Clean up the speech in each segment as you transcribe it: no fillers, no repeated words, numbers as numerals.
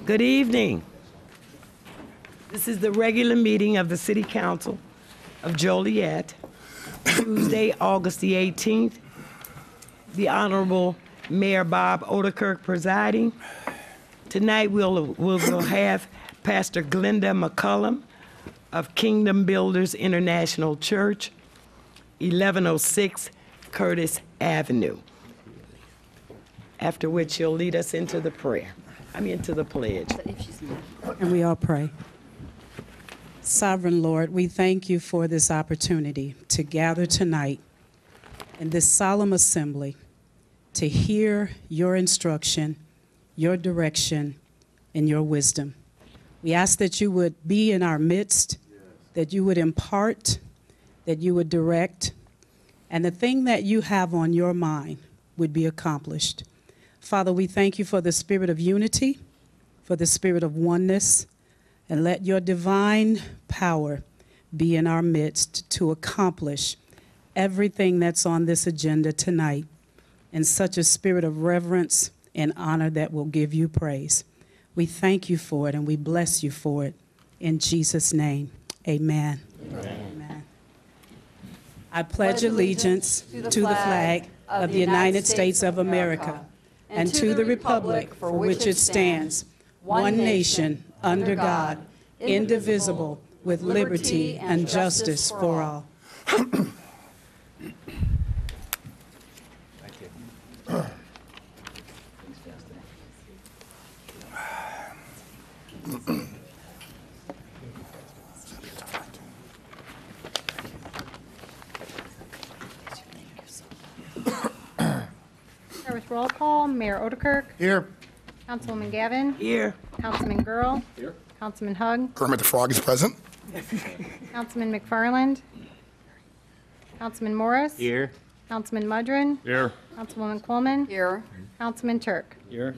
Good evening. This is the regular meeting of the City Council of Joliet, Tuesday, August the 18th. The Honorable Mayor Bob Odenkirk presiding. Tonight we'll have Pastor Glenda McCullum of Kingdom Builders International Church, 1106 Curtis Avenue. After which she'll lead us into the into the pledge. And we all pray. Sovereign Lord, we thank you for this opportunity to gather tonight in this solemn assembly to hear your instruction, your direction, and your wisdom. We ask that you would be in our midst, that you would impart, that you would direct, and the thing that you have on your mind would be accomplished. Father, we thank you for the spirit of unity, for the spirit of oneness, and let your divine power be in our midst to accomplish everything that's on this agenda tonight in such a spirit of reverence and honor that will give you praise. We thank you for it and we bless you for it. In Jesus' name, amen. Amen. I pledge allegiance to the flag of the United States of America and to the republic for which it stands, one nation, under God, indivisible, with liberty and justice for all. Start with roll call. Mayor Odenkirk. Here. Councilwoman Gavin. Here. Councilman Girl. Here. Councilman Hug. Kermit the Frog is present. Councilman McFarland. Councilman Morris. Here. Councilman Mudrin. Here. Councilwoman Coleman. Here. Councilman Turk. Here.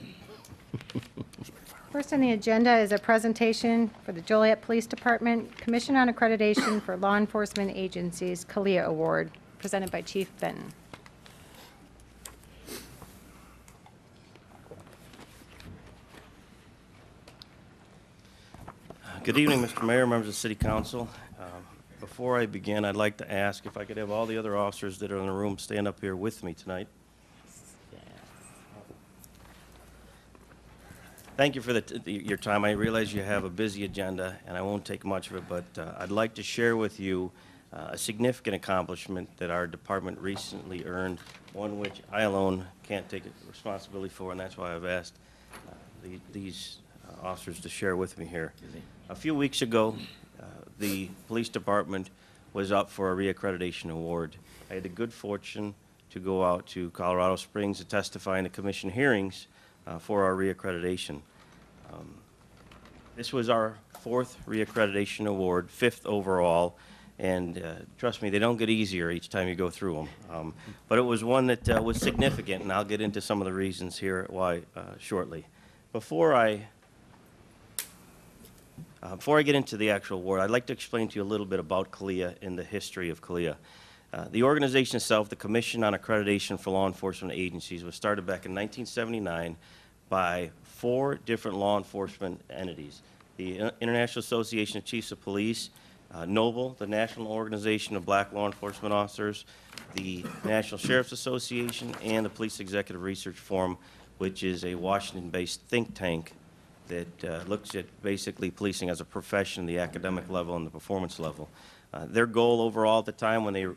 First on the agenda is a presentation for the Joliet Police Department Commission on Accreditation for Law Enforcement Agencies CALEA Award, presented by Chief Benton. Good evening, Mr. Mayor, members of the City Council. Before I begin, I'd like to ask if I could have all the other officers that are in the room stand up here with me tonight. Thank you for your time. I realize you have a busy agenda, and I won't take much of it, but I'd like to share with you a significant accomplishment that our department recently earned, one which I alone can't take responsibility for, and that's why I've asked these officers to share with me here. A few weeks ago, the police department was up for a reaccreditation award. I had the good fortune to go out to Colorado Springs to testify in the commission hearings for our reaccreditation. This was our 4th reaccreditation award, 5th overall, and trust me, they don't get easier each time you go through them. But it was one that was significant, and I'll get into some of the reasons here why shortly. Before I get into the actual award, I'd like to explain to you a little bit about CALEA and the history of CALEA. The organization itself, the Commission on Accreditation for Law Enforcement Agencies, was started back in 1979 by 4 different law enforcement entities. The International Association of Chiefs of Police, NOBLE, the National Organization of Black Law Enforcement Officers, the National Sheriff's Association, and the Police Executive Research Forum, which is a Washington-based think tank that looks at basically policing as a profession, the academic level and the performance level. Their goal overall at the time when they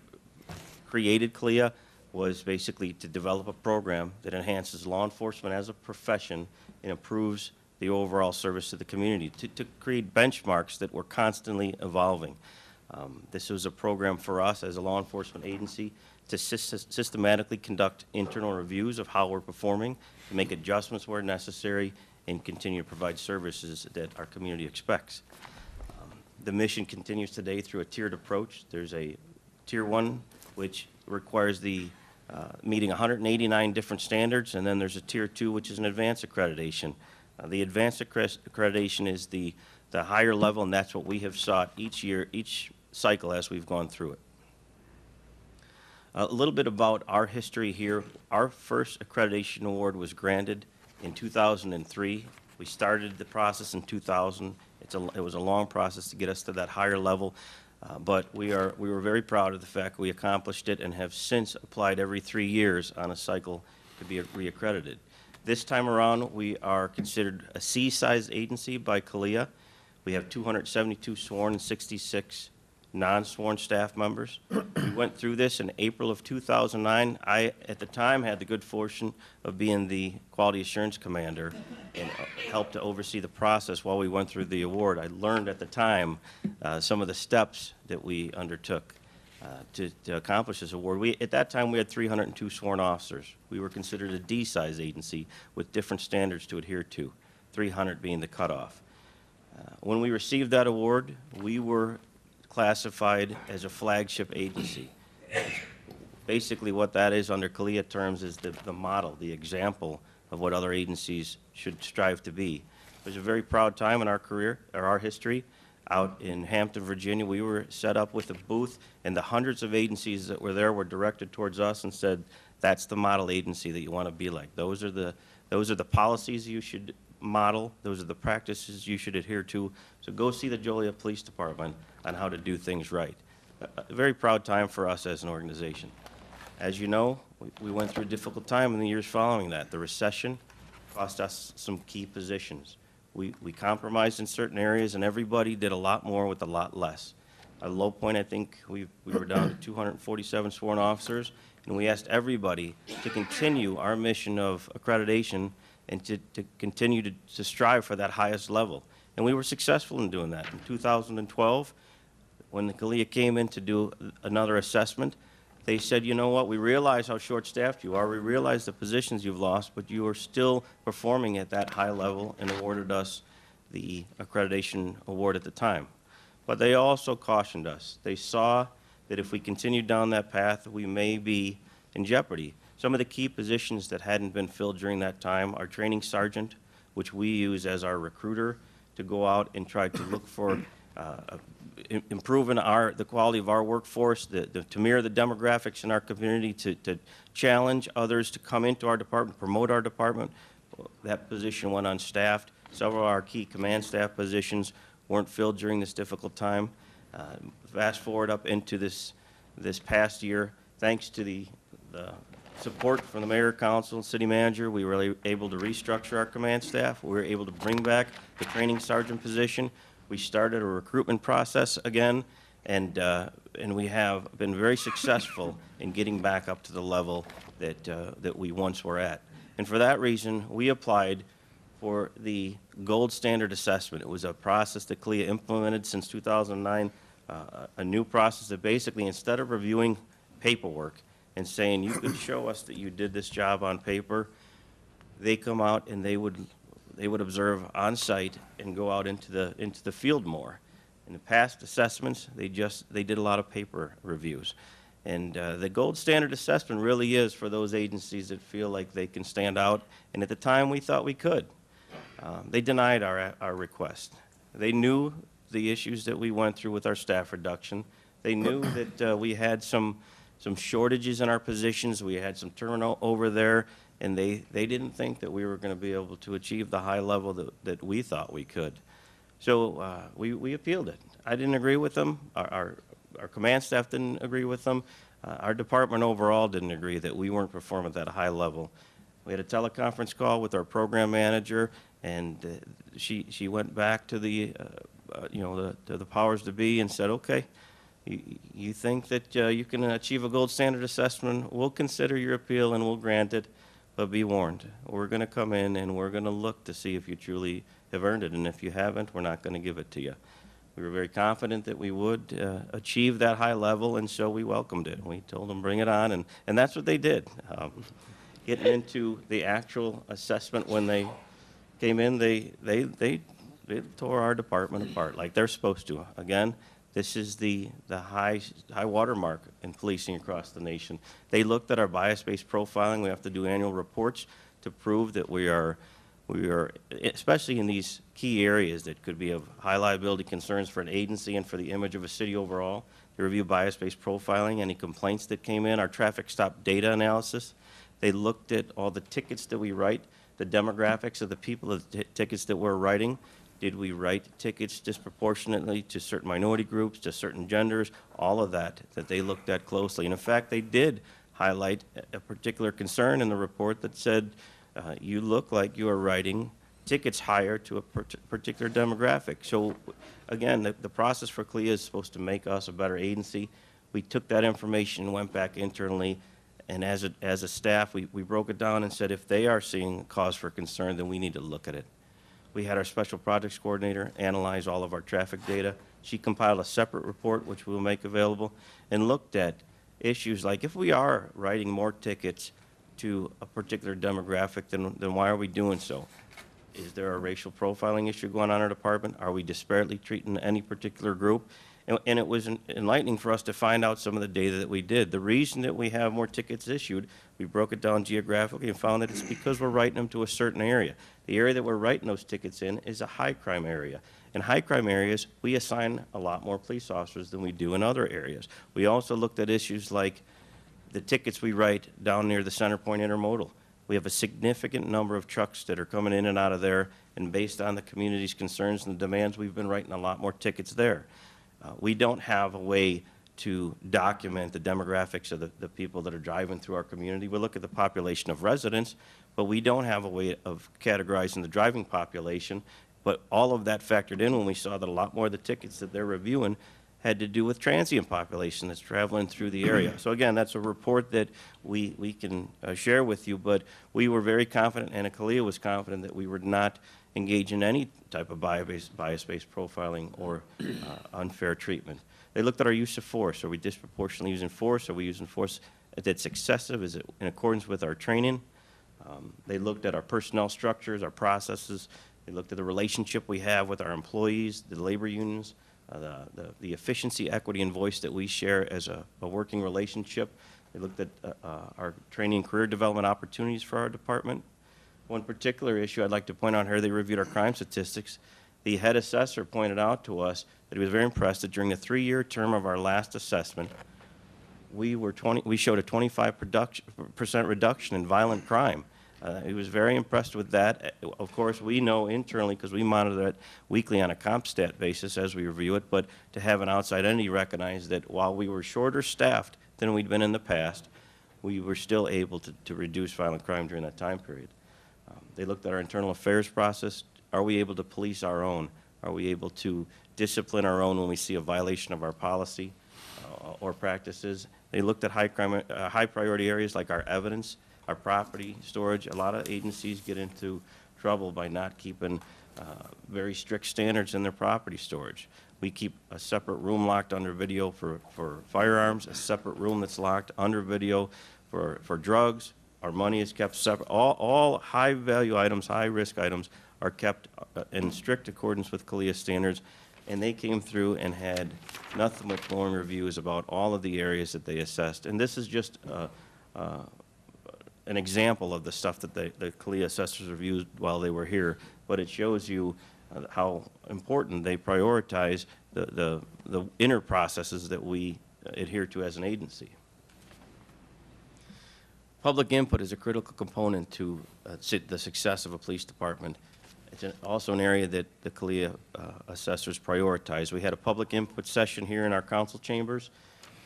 created CALEA was basically to develop a program that enhances law enforcement as a profession and improves the overall service to the community, to create benchmarks that were constantly evolving. This was a program for us as a law enforcement agency to systematically conduct internal reviews of how we're performing, to make adjustments where necessary, and continue to provide services that our community expects. The mission continues today through a tiered approach. There's a Tier 1, which requires the meeting 189 different standards, and then there's a Tier 2, which is an advanced accreditation. The advanced accreditation is the higher level, and that's what we have sought each year, each cycle as we've gone through it. A little bit about our history here. Our first accreditation award was granted in 2003. We started the process in 2000. It was a long process to get us to that higher level, but we were very proud of the fact we accomplished it and have since applied every 3 years on a cycle to be reaccredited. This time around, we are considered a C-sized agency by CALEA. We have 272 sworn and 66 non-sworn staff members. We went through this in April of 2009. I, at the time, had the good fortune of being the quality assurance commander and helped to oversee the process while we went through the award. I learned at the time some of the steps that we undertook to accomplish this award. At that time, we had 302 sworn officers. We were considered a D-size agency with different standards to adhere to, 300 being the cutoff. When we received that award, we were classified as a flagship agency. Basically what that is under CALEA terms is the model, the example of what other agencies should strive to be. It was a very proud time in our career, or our history. Out in Hampton, Virginia, we were set up with a booth, and the hundreds of agencies that were there were directed towards us and said, that's the model agency that you want to be like. Those are the policies you should model. Those are the practices you should adhere to. So go see the Joliet Police Department on how to do things right. A very proud time for us as an organization. As you know, we went through a difficult time in the years following that. The recession cost us some key positions. We compromised in certain areas, and everybody did a lot more with a lot less. At a low point, I think we were down to 247 sworn officers, and we asked everybody to continue our mission of accreditation and to continue to strive for that highest level. And we were successful in doing that. In 2012, when the CALEA came in to do another assessment, they said, you know what, we realize how short-staffed you are, we realize the positions you've lost, but you are still performing at that high level, and awarded us the accreditation award at the time. But they also cautioned us. They saw that if we continued down that path, we may be in jeopardy. Some of the key positions that hadn't been filled during that time are training sergeant, which we use as our recruiter to go out and try to look for improving the quality of our workforce, to mirror the demographics in our community, to challenge others to come into our department, promote our department. That position went unstaffed. Several of our key command staff positions weren't filled during this difficult time. Fast forward up into this past year, thanks to the support from the mayor, council, and city manager, we were able to restructure our command staff. We were able to bring back the training sergeant position. We started a recruitment process again, and we have been very successful in getting back up to the level that we once were at. And for that reason, we applied for the gold standard assessment. It was a process that CALEA implemented since 2009, a new process that basically, instead of reviewing paperwork and saying, you could show us that you did this job on paper, they come out and they would observe on site and go out into the field more. In the past assessments, they did a lot of paper reviews. And the gold standard assessment really is for those agencies that feel like they can stand out, and at the time we thought we could. They denied our request. They knew the issues that we went through with our staff reduction. They knew that we had some shortages in our positions. We had some turnover there, and they didn't think that we were going to be able to achieve the high level that we thought we could. So we appealed it. I didn't agree with them. Our command staff didn't agree with them. Our department overall didn't agree that we weren't performing at that high level. We had a teleconference call with our program manager, and she went back to the powers to be and said, okay, you think that you can achieve a gold standard assessment, we'll consider your appeal and we'll grant it, but be warned, we're going to come in and we're going to look to see if you truly have earned it, and if you haven't, we're not going to give it to you. We were very confident that we would achieve that high level, and so we welcomed it. We told them, bring it on, and that's what they did. Getting into the actual assessment, when they came in, they tore our department apart like they're supposed to. Again, this is the high watermark in policing across the nation. They looked at our bias-based profiling. We have to do annual reports to prove that we are, especially in these key areas that could be of high liability concerns for an agency and for the image of a city overall. They review bias-based profiling, any complaints that came in, our traffic stop data analysis. They looked at all the tickets that we write the demographics of the people, of the tickets that we're writing. Did we write tickets disproportionately to certain minority groups, to certain genders? All of that they looked at closely. And in fact, they did highlight a particular concern in the report that said, you look like you are writing tickets higher to a particular demographic. So again, the process for CLIA is supposed to make us a better agency. We took that information and went back internally, and as a staff, we broke it down and said if they are seeing cause for concern, then we need to look at it. We had our special projects coordinator analyze all of our traffic data. She compiled a separate report, which we'll make available, and looked at issues like if we are writing more tickets to a particular demographic, then why are we doing so? Is there a racial profiling issue going on in our department? Are we disparately treating any particular group? And it was enlightening for us to find out some of the data that we did. The reason that we have more tickets issued, we broke it down geographically and found that it's because we're writing them to a certain area. The area that we're writing those tickets in is a high crime area. In high crime areas, we assign a lot more police officers than we do in other areas. We also looked at issues like the tickets we write down near the Center Point Intermodal. We have a significant number of trucks that are coming in and out of there, and based on the community's concerns and demands, we've been writing a lot more tickets there. We don't have a way to document the demographics of the people that are driving through our community. We look at the population of residents, but we don't have a way of categorizing the driving population. But all of that factored in when we saw that a lot more of the tickets that they're reviewing had to do with transient population that's traveling through the area. So again, that's a report that we can share with you, but we were very confident, and CLIA was confident that we would not engage in any type of bias-based profiling or unfair treatment. They looked at our use of force. Are we disproportionately using force? Are we using force that's excessive? Is it in accordance with our training? They looked at our personnel structures, our processes. They looked at the relationship we have with our employees, the labor unions, the efficiency, equity, and voice that we share as a working relationship. They looked at our training and career development opportunities for our department. One particular issue I'd like to point out here, they reviewed our crime statistics. The head assessor pointed out to us that he was very impressed that during the 3-year term of our last assessment, we showed a 25% reduction in violent crime. He was very impressed with that. Of course, we know internally, because we monitor it weekly on a CompStat basis as we review it, but to have an outside entity recognize that while we were shorter staffed than we'd been in the past, we were still able to reduce violent crime during that time period. They looked at our internal affairs process. Are we able to police our own? Are we able to discipline our own when we see a violation of our policy or practices? They looked at high priority areas like our evidence, our property storage. A lot of agencies get into trouble by not keeping very strict standards in their property storage. We keep a separate room locked under video for firearms, a separate room that's locked under video for drugs. Our money is kept separate. All high-value items, high-risk items are kept in strict accordance with CLIA standards, and they came through and had nothing but glowing reviews about all of the areas that they assessed. And this is just an example of the stuff that the CLIA assessors reviewed while they were here, but it shows you how important they prioritize the inner processes that we adhere to as an agency. Public input is a critical component to the success of a police department. It's also an area that the CLIA assessors prioritize. We had a public input session here in our council chambers.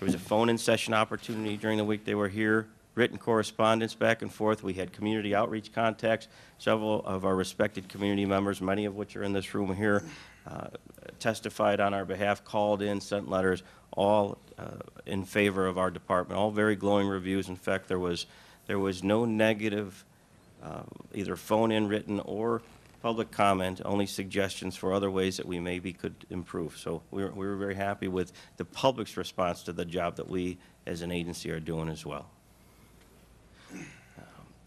There was a phone-in session opportunity during the week they were here, written correspondence back and forth. We had community outreach contacts. Several of our respected community members, many of which are in this room here, testified on our behalf, called in, sent letters, all in favor of our department, all very glowing reviews. In fact, there was no negative, either phone-in, written, or public comment, only suggestions for other ways that we maybe could improve. So we were very happy with the public's response to the job that we as an agency are doing as well.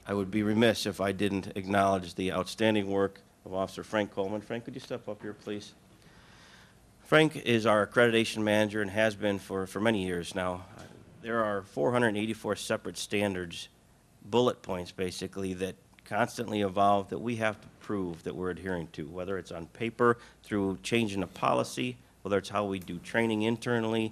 I would be remiss if I didn't acknowledge the outstanding work of Officer Frank Coleman. Frank, could you step up here, please? Frank is our accreditation manager and has been for many years now. There are 484 separate standards, bullet points basically, that constantly evolve that we have to prove that we're adhering to, whether it's on paper, through changing a policy, whether it's how we do training internally.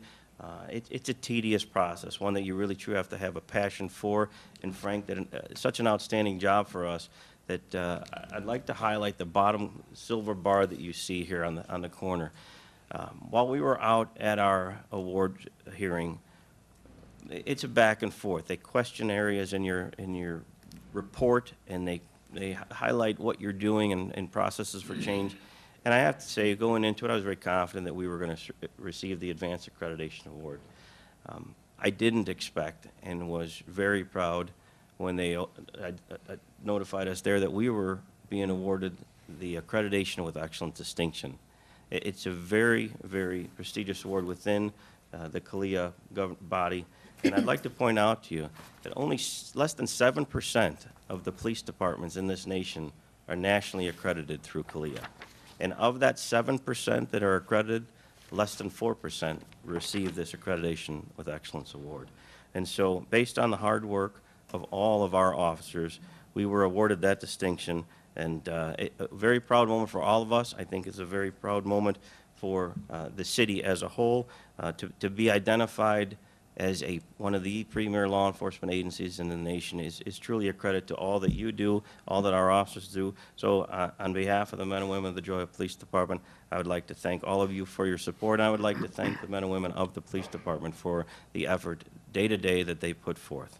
It's a tedious process, one that you really truly have to have a passion for. And Frank did such an outstanding job for us that I'd like to highlight the bottom silver bar that you see here on the corner. While we were out at our award hearing, it's a back and forth. They question areas in your report, and they highlight what you're doing and processes for change. And I have to say, going into it, I was very confident that we were going to receive the Advanced Accreditation Award. I didn't expect and was very proud when they notified us there that we were being awarded the Accreditation with Excellence distinction. It's a very, very prestigious award within the CALEA body. And I'd like to point out to you that only less than 7% of the police departments in this nation are nationally accredited through CALEA. And of that 7% that are accredited, less than 4% receive this Accreditation with Excellence award. And so, based on the hard work of all of our officers, we were awarded that distinction. And a very proud moment for all of us. I think it's a very proud moment for the city as a whole to be identified as one of the premier law enforcement agencies in the nation is truly a credit to all that you do, all that our officers do. So on behalf of the men and women of the Joliet Police Department, I would like to thank all of you for your support. I would like to thank the men and women of the police department for the effort day to day that they put forth.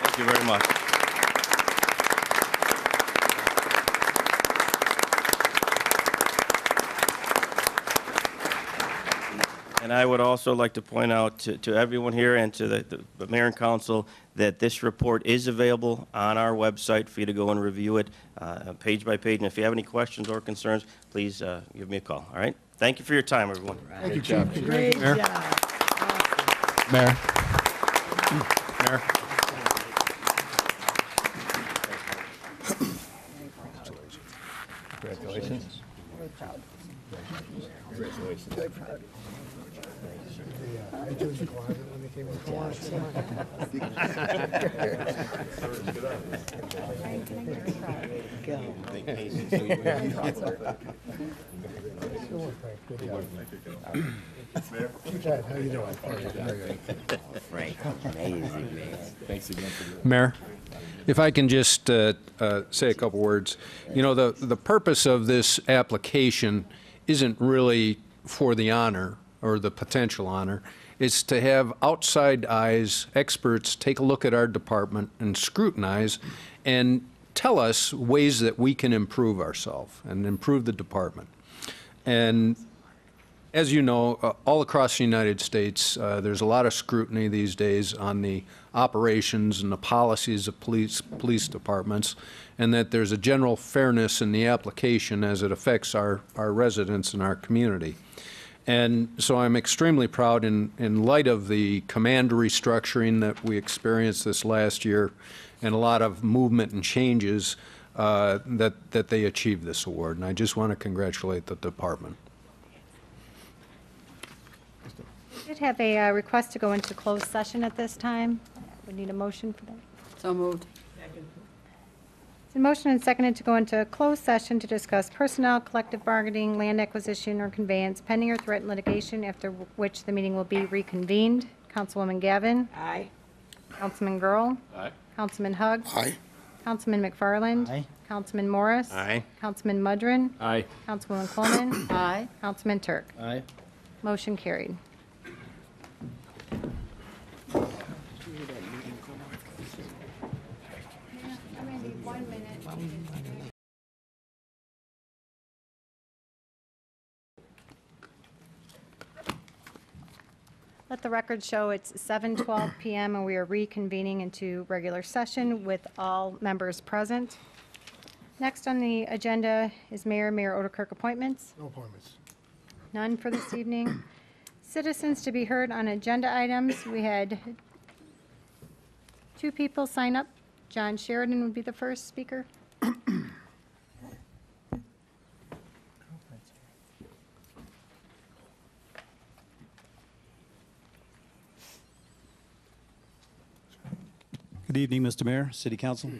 Thank you very much. And I would also like to point out to everyone here and to the mayor and council that this report is available on our website for you to go and review it page by page. And if you have any questions or concerns, please give me a call. All right? Thank you for your time, everyone. Thank you, Chief. Great Mayor. job. Mayor. Mayor. Congratulations. I chose the closet when they came in the corner. Good. How you doing? Frank, amazing, man. Thanks again for Mayor, if I can just say a couple words. You know, the purpose of this application isn't really for the honor or the potential honor. It's to have outside eyes, experts, take a look at our department and scrutinize and tell us ways that we can improve ourselves and improve the department. And as you know, all across the United States, there's a lot of scrutiny these days on the operations and the policies of police departments, and that there's a general fairness in the application as it affects our residents and our community. And so I'm extremely proud in light of the command restructuring that we experienced this last year and a lot of movement and changes that they achieved this award. And I just want to congratulate the department. We did have a request to go into closed session at this time. We need a motion for that. So moved. It's a motion and seconded to go into closed session to discuss personnel, collective bargaining, land acquisition or conveyance, pending or threatened litigation, after which the meeting will be reconvened. Councilwoman Gavin. Aye. Councilman Girl. Aye. Councilman Hugg. Aye. Councilman McFarland. Aye. Councilman Morris. Aye. Councilman Mudrin. Aye. Councilwoman Coleman. Aye. Councilman Turk. Aye. Motion carried. Let the record show it's 7:12 PM and we are reconvening into regular session with all members present. Next on the agenda is Mayor Odekirk appointments. No appointments. None for this evening. Citizens to be heard on agenda items. We had 2 people sign up. John Sheridan would be the first speaker. Good evening, Mr. Mayor, City Council.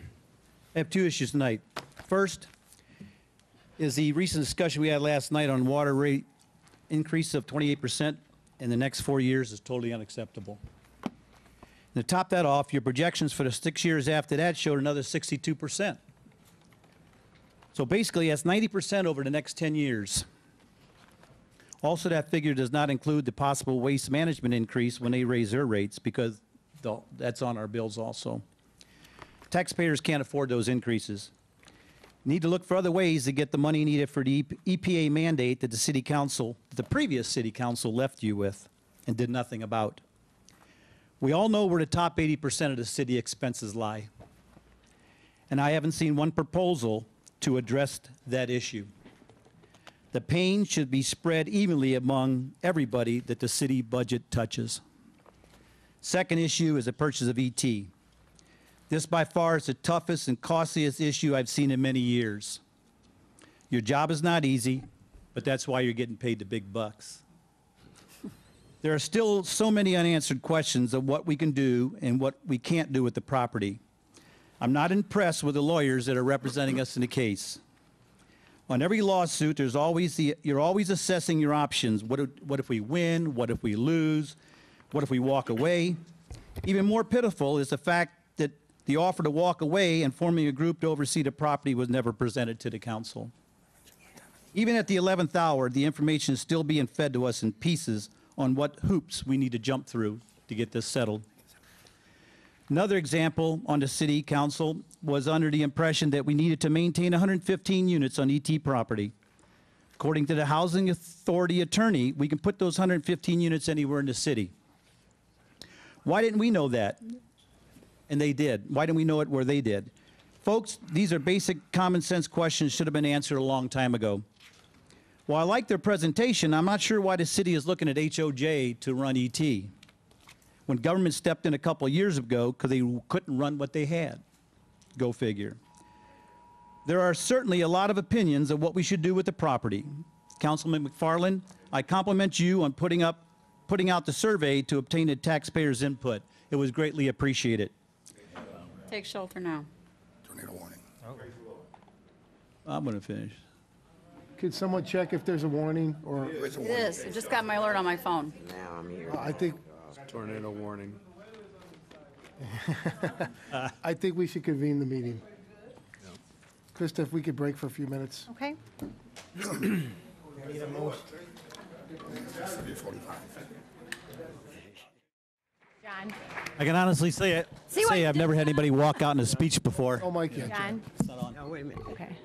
I have 2 issues tonight. First is the recent discussion we had last night on water rate increase of 28% in the next 4 years is totally unacceptable. And to top that off, your projections for the 6 years after that showed another 62%. So basically, that's 90% over the next 10 years. Also, that figure does not include the possible waste management increase when they raise their rates, because that's on our bills also. Taxpayers can't afford those increases. Need to look for other ways to get the money needed for the EPA mandate that the previous city council left you with and did nothing about. We all know where the top 80% of the city expenses lie. And I haven't seen one proposal to address that issue. The pain should be spread evenly among everybody that the city budget touches. Second issue is the purchase of ET. This by far is the toughest and costliest issue I've seen in many years. Your job is not easy, but that's why you're getting paid the big bucks. There are still so many unanswered questions of what we can do and what we can't do with the property. I'm not impressed with the lawyers that are representing us in the case. On every lawsuit, you're always assessing your options. What if we win? What if we lose? What if we walk away? Even more pitiful is the fact that the offer to walk away and forming a group to oversee the property was never presented to the council. Even at the 11th hour, the information is still being fed to us in pieces on what hoops we need to jump through to get this settled. Another example on the city council was under the impression that we needed to maintain 115 units on ET property. According to the Housing Authority attorney, we can put those 115 units anywhere in the city. Why didn't we know that? And they did. Why didn't we know it where they did? Folks, these are basic common sense questions should have been answered a long time ago. While I like their presentation, I'm not sure why the city is looking at HOJ to run ET, when government stepped in a couple of years ago because they couldn't run what they had. Go figure. There are certainly a lot of opinions of what we should do with the property. Councilman McFarland, I compliment you on putting out the survey to obtain the taxpayers' input. It was greatly appreciated. Take shelter now. Tornado warning. I'm going to finish. Could someone check if there's a warning or? It is. I just got my alert on my phone. Now I'm here. I think, Tornado warning. I think we should convene the meeting. Krista, if we could break for a few minutes. Okay. John. I can honestly say See what you I've did, never had anybody walk out in a speech before. Oh, Mike, yeah. John. No, wait a minute. Okay.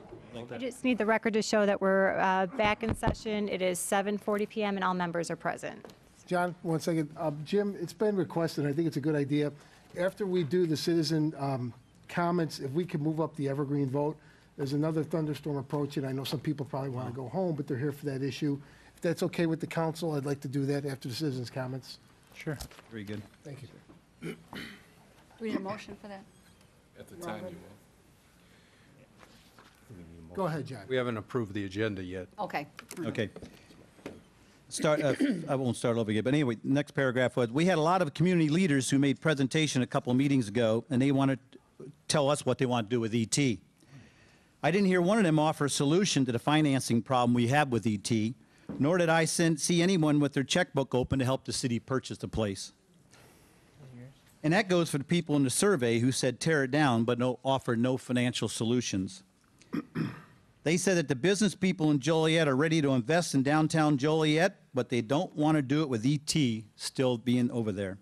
I just need the record to show that we're back in session. It is 7:40 PM and all members are present. John, 1 second. Jim, it's been requested, I think it's a good idea. After we do the citizen comments, if we could move up the evergreen vote, there's another thunderstorm approaching. I know some people probably want to go home, but they're here for that issue. If that's okay with the council, I'd like to do that after the citizens' comments. Sure. Very good. Thank you. Do we need a motion for that? At the time you will. Go ahead, John. We haven't approved the agenda yet. Okay. Okay. I won't start over again, but anyway, next paragraph was, we had a lot of community leaders who made presentation a couple of meetings ago, and they wanted to tell us what they want to do with ET. I didn't hear one of them offer a solution to the financing problem we have with ET, nor did I see anyone with their checkbook open to help the city purchase the place. And that goes for the people in the survey who said tear it down, but offered no financial solutions. They said that the business people in Joliet are ready to invest in downtown Joliet, but they don't want to do it with ET still being over there.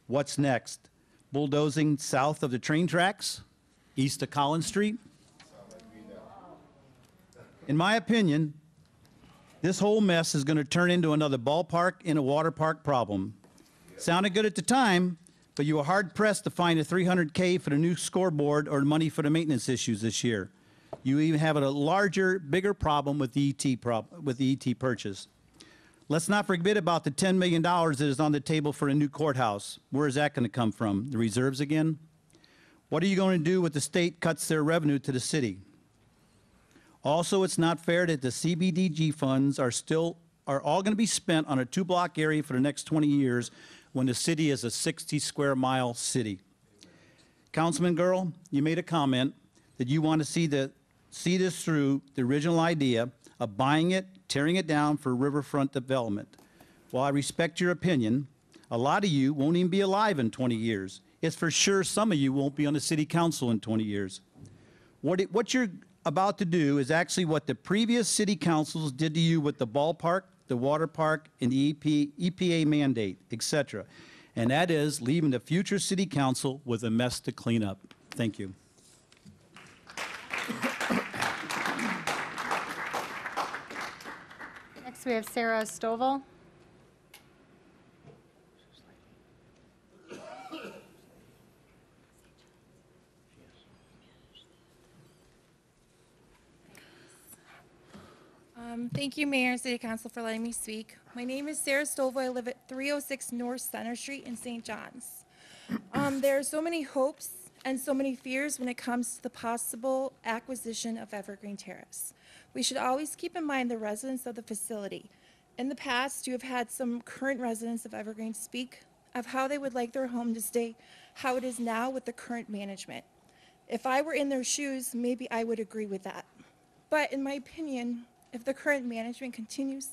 What's next? Bulldozing south of the train tracks? East of Collins Street? In my opinion, this whole mess is going to turn into another ballpark in a water park problem. Sounded good at the time, but you were hard-pressed to find a $300K for the new scoreboard or money for the maintenance issues this year. You even have a larger, bigger problem with the ET purchase. Let's not forget about the $10 million that is on the table for a new courthouse. Where is that going to come from? The reserves again? What are you going to do when the state cuts their revenue to the city? Also, it's not fair that the CBDG funds are all going to be spent on a 2-block area for the next 20 years when the city is a 60-square-mile city. Councilman Girl, you made a comment that you want to see this through the original idea of buying it, tearing it down for riverfront development. while I respect your opinion, a lot of you won't even be alive in 20 years. It's for sure some of you won't be on the city council in 20 years. What you're about to do is actually what the previous city councils did to you with the ballpark, the water park, and the EPA mandate, etc. And that is leaving the future city council with a mess to clean up. Thank you. Next, we have Sarah Stovall. Thank you, Mayor and City Council, for letting me speak. My name is Sarah Stovall. I live at 306 North Center Street in St. John's. There are so many hopes and so many fears when it comes to the possible acquisition of Evergreen Terrace. We should always keep in mind the residents of the facility. In the past, you have had some current residents of Evergreen speak of how they would like their home to stay how it is now with the current management. If I were in their shoes, maybe I would agree with that. But in my opinion, if the current management continues,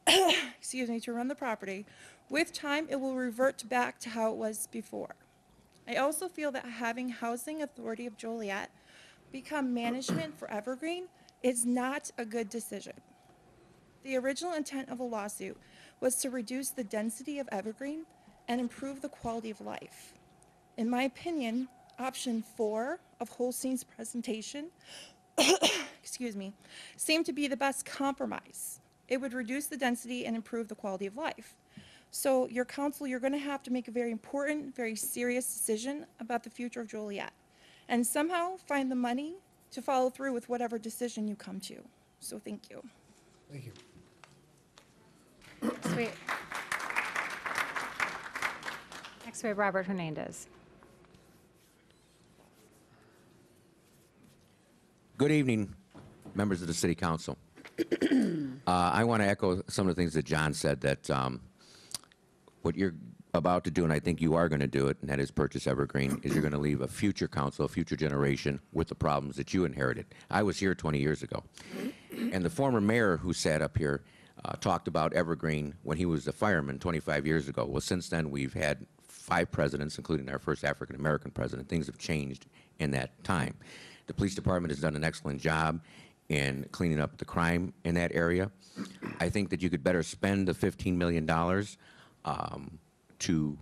to run the property, with time it will revert back to how it was before. I also feel that having Housing Authority of Joliet become management for Evergreen is not a good decision. The original intent of the lawsuit was to reduce the density of Evergreen and improve the quality of life. In my opinion, option 4 of Holstein's presentation seemed to be the best compromise. It would reduce the density and improve the quality of life. So your council, you're going to have to make a very important, very serious decision about the future of Joliet and somehow find the money to follow through with whatever decision you come to. So thank you. Thank you. Next, we have Robert Hernandez. Good evening, members of the City Council. I want to echo some of the things that John said, that what you're about to do, and I think you are going to do it, and that is purchase Evergreen, is you're going to leave a future council, a future generation with the problems that you inherited. I was here 20 years ago. And the former mayor who sat up here talked about Evergreen when he was a fireman 25 years ago. Well, since then, we've had 5 presidents, including our first African-American president. Things have changed in that time. The police department has done an excellent job in cleaning up the crime in that area. I think that you could better spend the $15 million to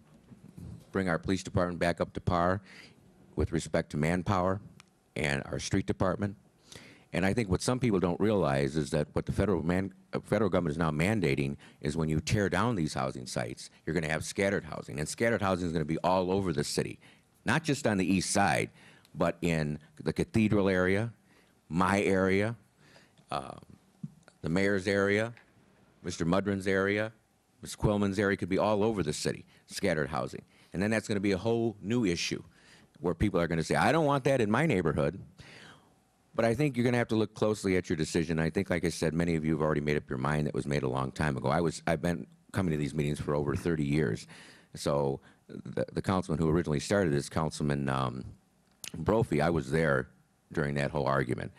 bring our police department back up to par with respect to manpower and our street department. And I think what some people don't realize is that what the federal government is now mandating is when you tear down these housing sites, you're going to have scattered housing. And scattered housing is going to be all over the city, not just on the east side, but in the Cathedral area, my area, the mayor's area, Mr. Mudrin's area, Ms. Quillman's area. Could be all over the city, scattered housing. And then that's going to be a whole new issue where people are going to say, I don't want that in my neighborhood. But I think you're going to have to look closely at your decision. I think, like I said, many of you have already made up your mind. That was made a long time ago. I've been coming to these meetings for over 30 years. So the councilman who originally started this, Councilman Brophy, I was there during that whole argument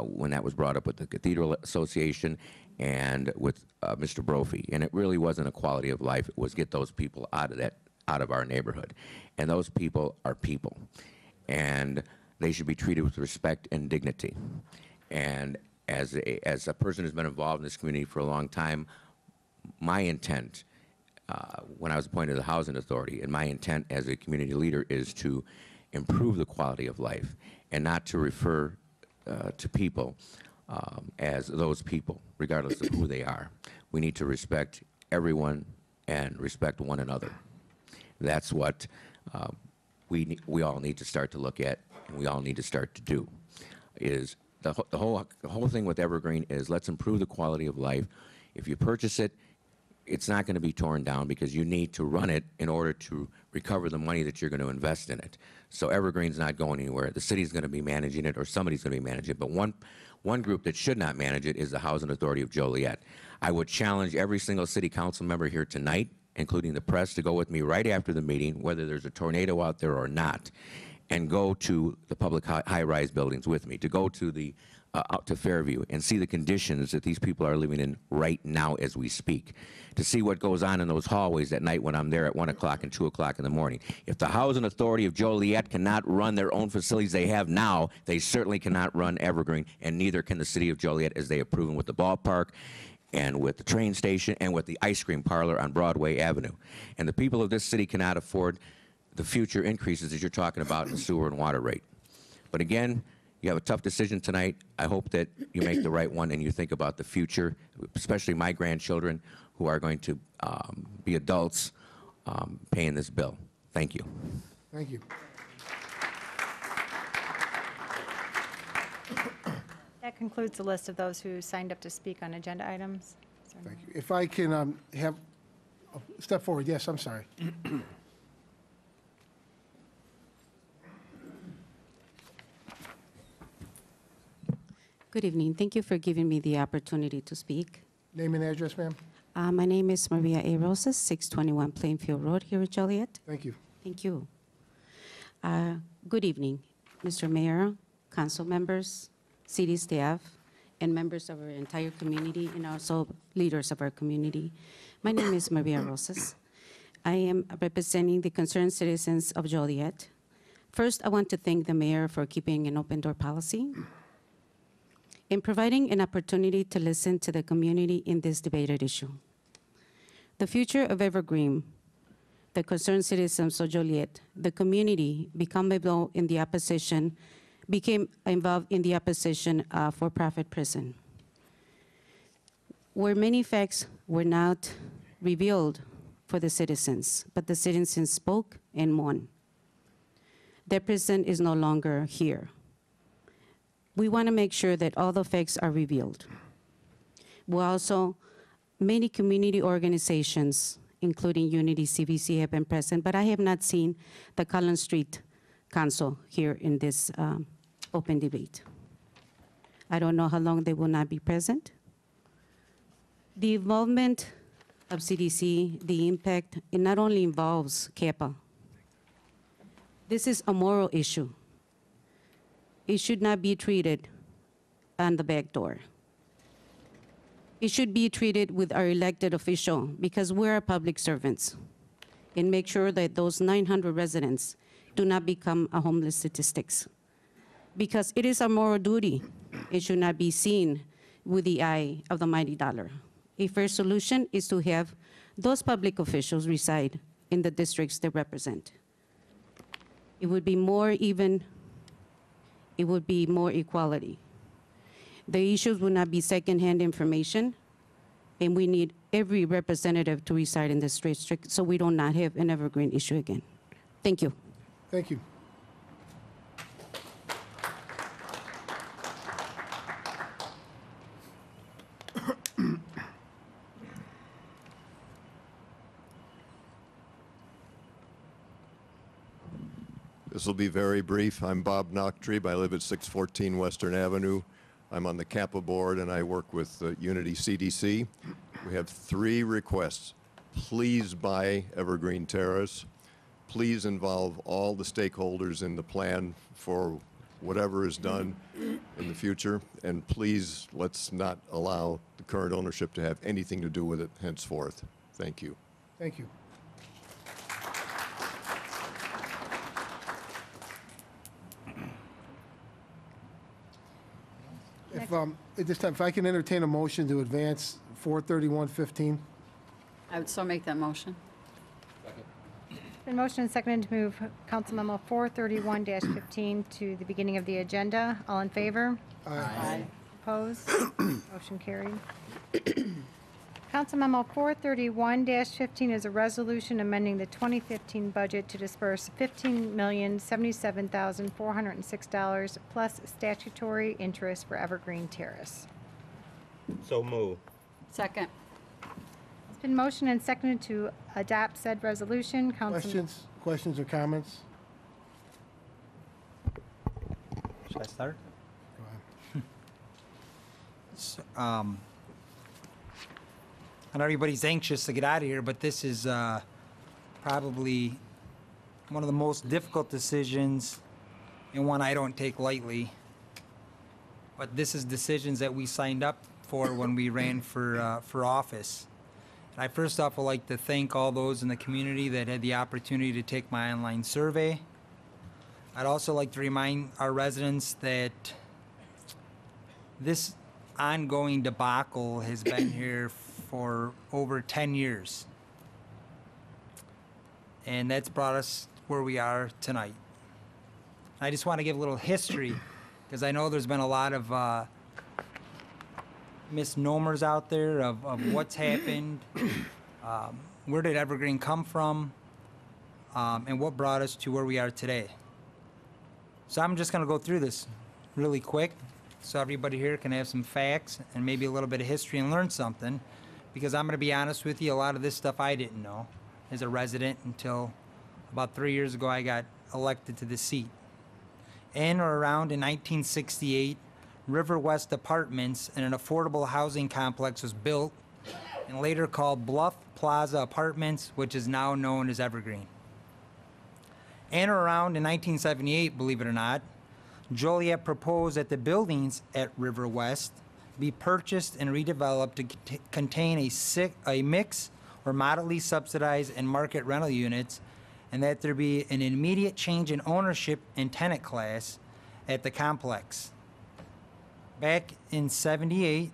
when that was brought up with the Cathedral Association and with Mr. Brophy. And it really wasn't a quality of life. It was get those people out of our neighborhood. And those people are people. And they should be treated with respect and dignity. And as a person who's been involved in this community for a long time, my intent, when I was appointed to the Housing Authority, and my intent as a community leader is to improve the quality of life and not to refer to people as those people, regardless of who they are. We need to respect everyone and respect one another. That's what we all need to start to look at, and we all need to start to do. Is the whole thing with Evergreen is let's improve the quality of life. If you purchase it, it's not going to be torn down because you need to run it in order to recover the money that you're going to invest in it. So Evergreen's not going anywhere. The city's going to be managing it, or somebody's going to be managing it. But one group that should not manage it is the Housing Authority of Joliet. I would challenge every single city council member here tonight, including the press, to go with me right after the meeting, whether there's a tornado out there or not, and go to the public high-rise buildings with me, to go to the out to Fairview and see the conditions that these people are living in right now as we speak, to see what goes on in those hallways at night when I'm there at 1 o'clock and 2 o'clock in the morning. If the Housing Authority of Joliet cannot run their own facilities they have now, they certainly cannot run Evergreen, and neither can the city of Joliet, as they have proven with the ballpark and with the train station and with the ice cream parlor on Broadway Avenue. And the people of this city cannot afford the future increases that you're talking about in sewer and water rate. But again, you have a tough decision tonight. I hope that you make the right one and you think about the future, especially my grandchildren who are going to be adults paying this bill. Thank you. Thank you. That concludes the list of those who signed up to speak on agenda items. Is there Thank you. If I can have, step forward, yes, I'm sorry. Good evening. Thank you for giving me the opportunity to speak. Name and address, ma'am. My name is Maria A. Rosas, 621 Plainfield Road here at Joliet. Thank you. Thank you. Good evening, Mr. Mayor, council members, city staff, and members of our entire community, and also leaders of our community. My name is Maria Rosas. I am representing the concerned citizens of Joliet. First, I want to thank the mayor for keeping an open door policy and providing an opportunity to listen to the community in this debated issue. The future of Evergreen, the concerned citizens of Joliet, the community became involved in the opposition for-profit prison, where many facts were not revealed for the citizens, but the citizens spoke and won. The prison is no longer here. We want to make sure that all the facts are revealed. We also, many community organizations, including Unity CVC, have been present, but I have not seen the Collins Street Council here in this open debate. I don't know how long they will not be present. The involvement of CDC, the impact, it not only involves CAPA. This is a moral issue. It should not be treated on the back door. It should be treated with our elected official because we're public servants, and make sure that those 900 residents do not become a homeless statistics. Because it is our moral duty. It should not be seen with the eye of the mighty dollar. A fair solution is to have those public officials reside in the districts they represent. It would be more even. It would be more equality. The issues would not be secondhand information, and we need every representative to reside in this district so we do not have an Evergreen issue again. Thank you. Thank you. This will be very brief. I'm Bob Nachtrieb. I live at 614 Western Avenue. I'm on the CAPA board and I work with Unity CDC. We have 3 requests. Please buy Evergreen Terrace. Please involve all the stakeholders in the plan for whatever is done in the future. And please, let's not allow the current ownership to have anything to do with it henceforth. Thank you. Thank you. If, at this time, if I can entertain a motion to advance 43115. I would so make that motion. Been motion and seconded to move Council Memo 431-15 to the beginning of the agenda. All in favor? Aye. Opposed? Motion carried. Council Memo 431-15 is a resolution amending the 2015 budget to disperse $15,077,406 plus statutory interest for Evergreen Terrace. So move. Second. It's been motioned and seconded to adopt said resolution. Questions or comments? Should I start? Go ahead. So, I know everybody's anxious to get out of here, but this is probably one of the most difficult decisions and one I don't take lightly. but this is decisions that we signed up for when we ran for office. And I first off would like to thank all those in the community that had the opportunity to take my online survey. I'd also like to remind our residents that this ongoing debacle has been here for over 10 years. And that's brought us where we are tonight. I just want to give a little history, because I know there's been a lot of misnomers out there of what's happened, where did Evergreen come from, and what brought us to where we are today. So I'm just going to go through this really quick so everybody here can have some facts and maybe a little bit of history and learn something, because I'm going to be honest with you, a lot of this stuff I didn't know as a resident until about 3 years ago I got elected to the seat. In or around in 1968, River West Apartments and an affordable housing complex was built and later called Bluff Plaza Apartments, which is now known as Evergreen. In or around in 1978, believe it or not, Joliet proposed that the buildings at River West be purchased and redeveloped to contain a mix or moderately subsidized and market rental units, and that there be an immediate change in ownership and tenant class at the complex. Back in '78,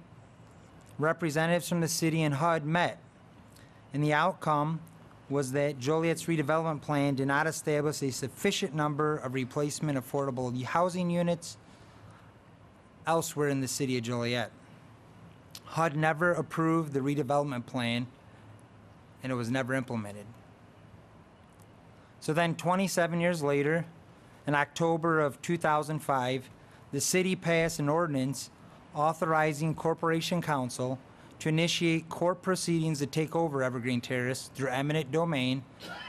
representatives from the city and HUD met, and the outcome was that Joliet's redevelopment plan did not establish a sufficient number of replacement affordable housing units elsewhere in the city of Joliet. HUD never approved the redevelopment plan, and it was never implemented. So then 27 years later, in October of 2005, the city passed an ordinance authorizing Corporation Council to initiate court proceedings to take over Evergreen Terrace through eminent domain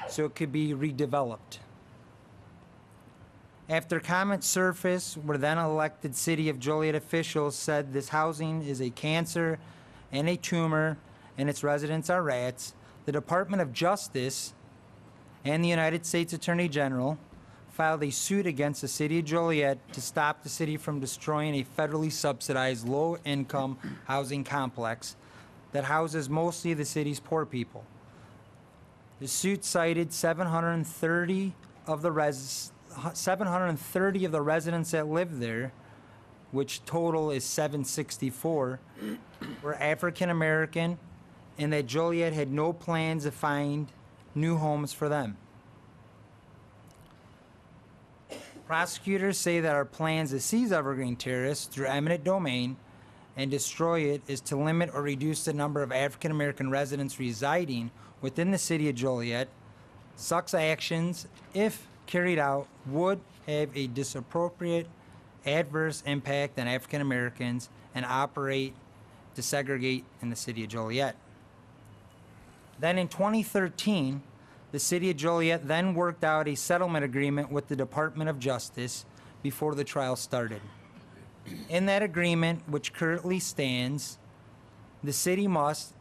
so it could be redeveloped. After comments surfaced, where then elected City of Joliet officials said this housing is a cancer and a tumor and its residents are rats, the Department of Justice and the United States Attorney General filed a suit against the City of Joliet to stop the city from destroying a federally subsidized low-income housing complex that houses mostly the city's poor people. The suit cited 730 of the residents that live there, which total is 764, were African American, and that Joliet had no plans to find new homes for them. Prosecutors say that our plans to seize Evergreen Terrace through eminent domain and destroy it is to limit or reduce the number of African American residents residing within the city of Joliet. Such actions, if carried out, would have a disappropriate adverse impact on African Americans and operate to segregate in the city of Joliet. Then in 2013, the city of Joliet then worked out a settlement agreement with the Department of Justice before the trial started. In that agreement, which currently stands, the city must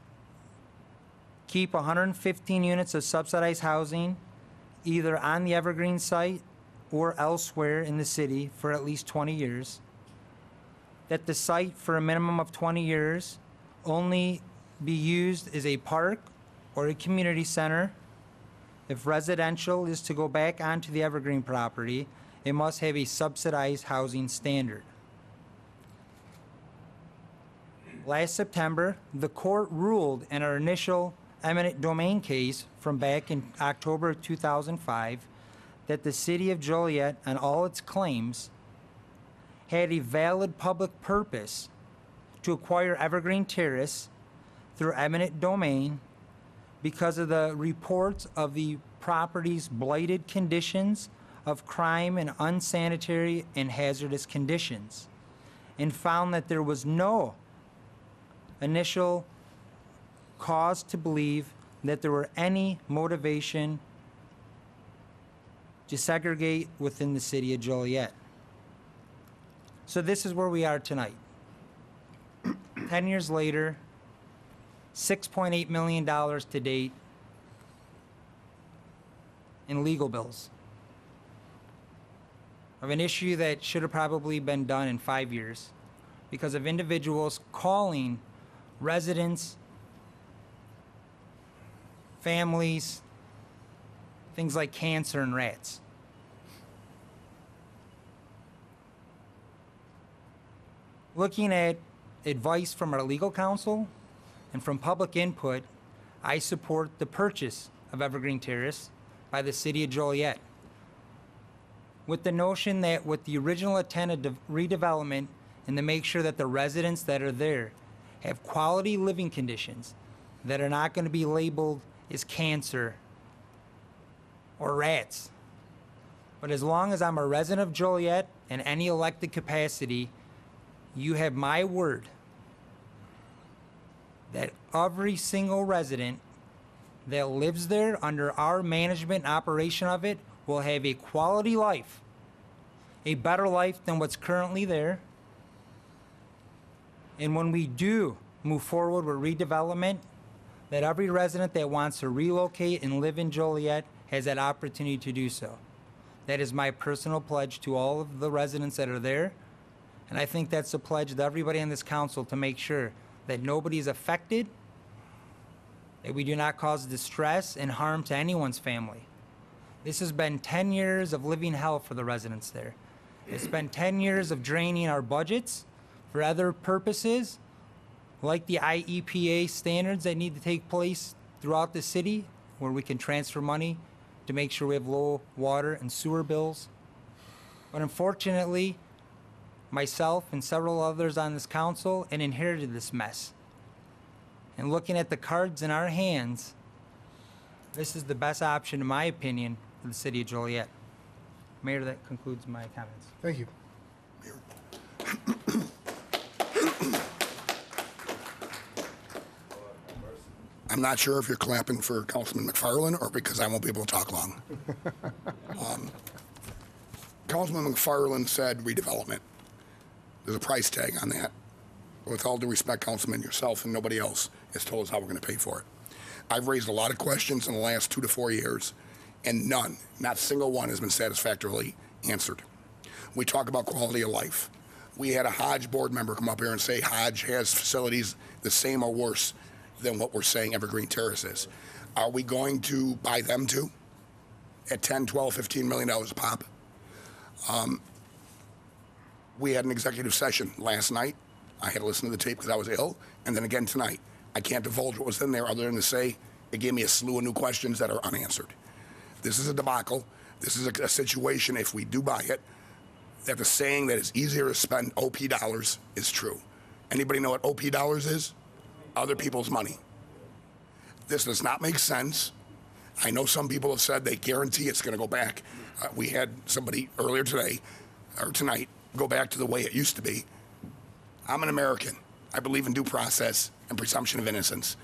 keep 115 units of subsidized housing either on the Evergreen site or elsewhere in the city for at least 20 years, that the site for a minimum of 20 years only be used as a park or a community center. If residential is to go back onto the Evergreen property, it must have a subsidized housing standard. Last September, the court ruled in our initial eminent domain case from back in October of 2005 that the city of Joliet and all its claims had a valid public purpose to acquire Evergreen Terrace through eminent domain because of the reports of the property's blighted conditions of crime and unsanitary and hazardous conditions, and found that there was no initial cause to believe that there were any motivation to segregate within the city of Joliet. So this is where we are tonight. 10 years later, $6.8 million to date in legal bills of an issue that should have probably been done in 5 years because of individuals calling residents, families, things like cancer and rats. Looking at advice from our legal counsel and from public input, I support the purchase of Evergreen Terrace by the city of Joliet, with the notion that with the original intent of redevelopment and to make sure that the residents that are there have quality living conditions that are not going to be labeled as cancer or rats. But as long as I'm a resident of Joliet in any elected capacity, you have my word that every single resident that lives there under our management and operation of it will have a quality life, a better life than what's currently there. And when we do move forward with redevelopment, that every resident that wants to relocate and live in Joliet has that opportunity to do so. That is my personal pledge to all of the residents that are there. And I think that's a pledge to everybody on this council to make sure that nobody is affected, that we do not cause distress and harm to anyone's family. This has been 10 years of living hell for the residents there. It's been 10 years of draining our budgets for other purposes, like the IEPA standards that need to take place throughout the city, where we can transfer money to make sure we have low water and sewer bills. But unfortunately, myself and several others on this council and inherited this mess. And looking at the cards in our hands, this is the best option, in my opinion, for the city of Joliet. Mayor, that concludes my comments. Thank you. I'm not sure if you're clapping for Councilman McFarland or because I won't be able to talk long. Councilman McFarland said redevelopment. There's a price tag on that. With all due respect, Councilman, yourself and nobody else has told us how we're going to pay for it. I've raised a lot of questions in the last 2 to 4 years, and none, not a single one, has been satisfactorily answered. We talk about quality of life. We had a Hodge board member come up here and say Hodge has facilities the same or worse than what we're saying Evergreen Terrace is. Are we going to buy them too at $10, $12, $15 million a pop? We had an executive session last night. I had to listen to the tape because I was ill, and then again tonight. I can't divulge what was in there other than to say it gave me a slew of new questions that are unanswered. This is a debacle. This is a situation, if we do buy it, that the saying that it's easier to spend OP dollars is true. Anybody know what OP dollars is? Other people's money. This does not make sense. I know some people have said they guarantee it's going to go back. We had somebody earlier today, or tonight, go back to the way it used to be. I'm an American. I believe in due process and presumption of innocence.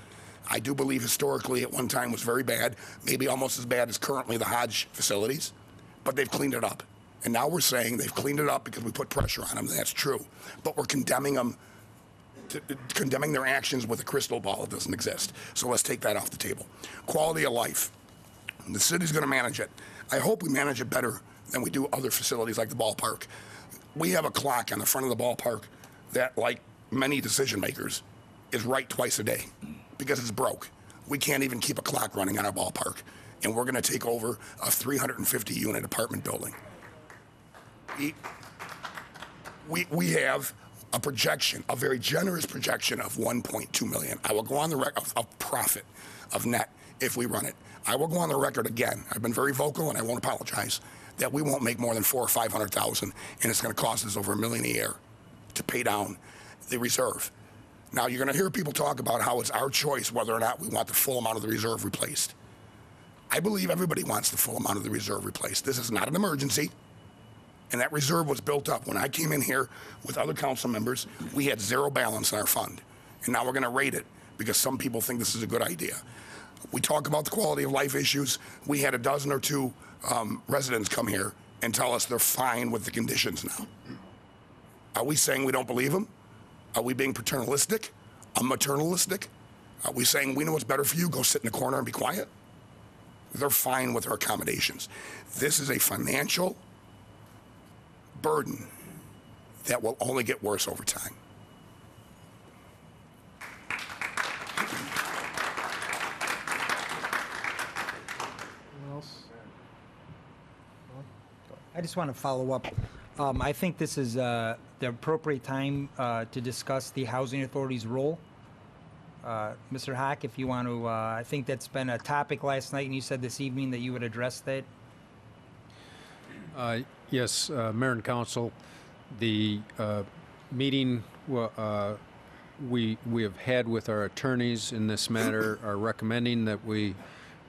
I do believe historically at one time was very bad, maybe almost as bad as currently the Hodge facilities, but they've cleaned it up. And now we're saying they've cleaned it up because we put pressure on them, and that's true. But we're condemning them, condemning their actions with a crystal ball that doesn't exist. So let's take that off the table. Quality of life. The city's going to manage it. I hope we manage it better than we do other facilities like the ballpark. We have a clock on the front of the ballpark that, like many decision makers, is right twice a day because it's broke. We can't even keep a clock running on our ballpark, and we're going to take over a 350-unit apartment building. We have a projection, a very generous projection of $1.2 million. I will go on the record of profit, of net, if we run it. I will go on the record again. I've been very vocal, and I won't apologize, that we won't make more than $400,000 or $500,000, and it's going to cost us over $1 million a year to pay down the reserve. Now, you're going to hear people talk about how it's our choice whether or not we want the full amount of the reserve replaced. I believe everybody wants the full amount of the reserve replaced. This is not an emergency, and that reserve was built up. When I came in here with other council members, we had zero balance in our fund, and now we're going to rate it because some people think this is a good idea. We talk about the quality of life issues. We had a dozen or two residents come here and tell us they're fine with the conditions now. Are we saying we don't believe them? Are we being paternalistic? Maternalistic? Are we saying we know what's better for you, go sit in the corner and be quiet? They're fine with our accommodations. This is a financial burden that will only get worse over time. I just want to follow up. I think this is the appropriate time to discuss the Housing Authority's role. Mr. Hack, if you want to, I think that's been a topic last night, and you said this evening that you would address that. Yes, Mayor and Council, the meeting we have had with our attorneys in this matter are recommending that we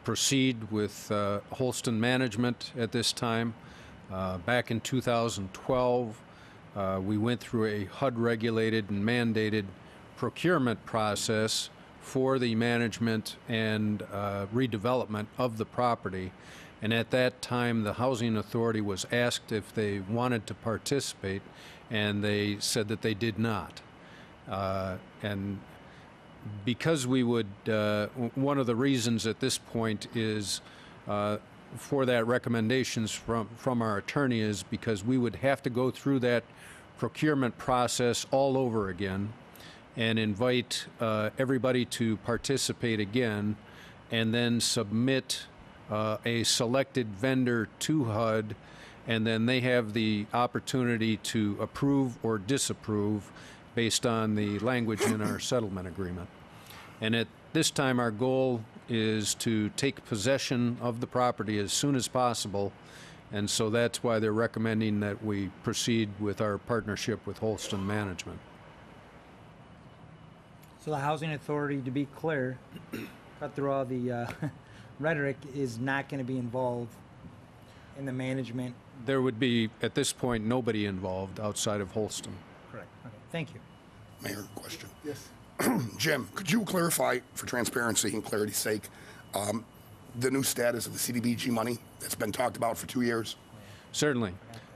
proceed with Holston Management at this time. Back in 2012, we went through a HUD-regulated and mandated procurement process for the management and redevelopment of the property. And at that time, the Housing Authority was asked if they wanted to participate, and they said that they did not. And because we would, one of the reasons at this point is for that recommendations from our attorney is because we would have to go through that procurement process all over again and invite everybody to participate again, and then submit a selected vendor to HUD, and then they have the opportunity to approve or disapprove based on the language in our settlement agreement. And at this time, our goal is to take possession of the property as soon as possible, and so that's why they're recommending that we proceed with our partnership with Holston Management. So the Housing Authority, to be clear, cut through all the rhetoric, is not going to be involved in the management. There would be, at this point, nobody involved outside of Holston. Correct. Okay. Thank you. Mayor, question. Yes. Jim, could you clarify, for transparency and clarity's sake, the new status of the CDBG money that's been talked about for 2 years? Certainly.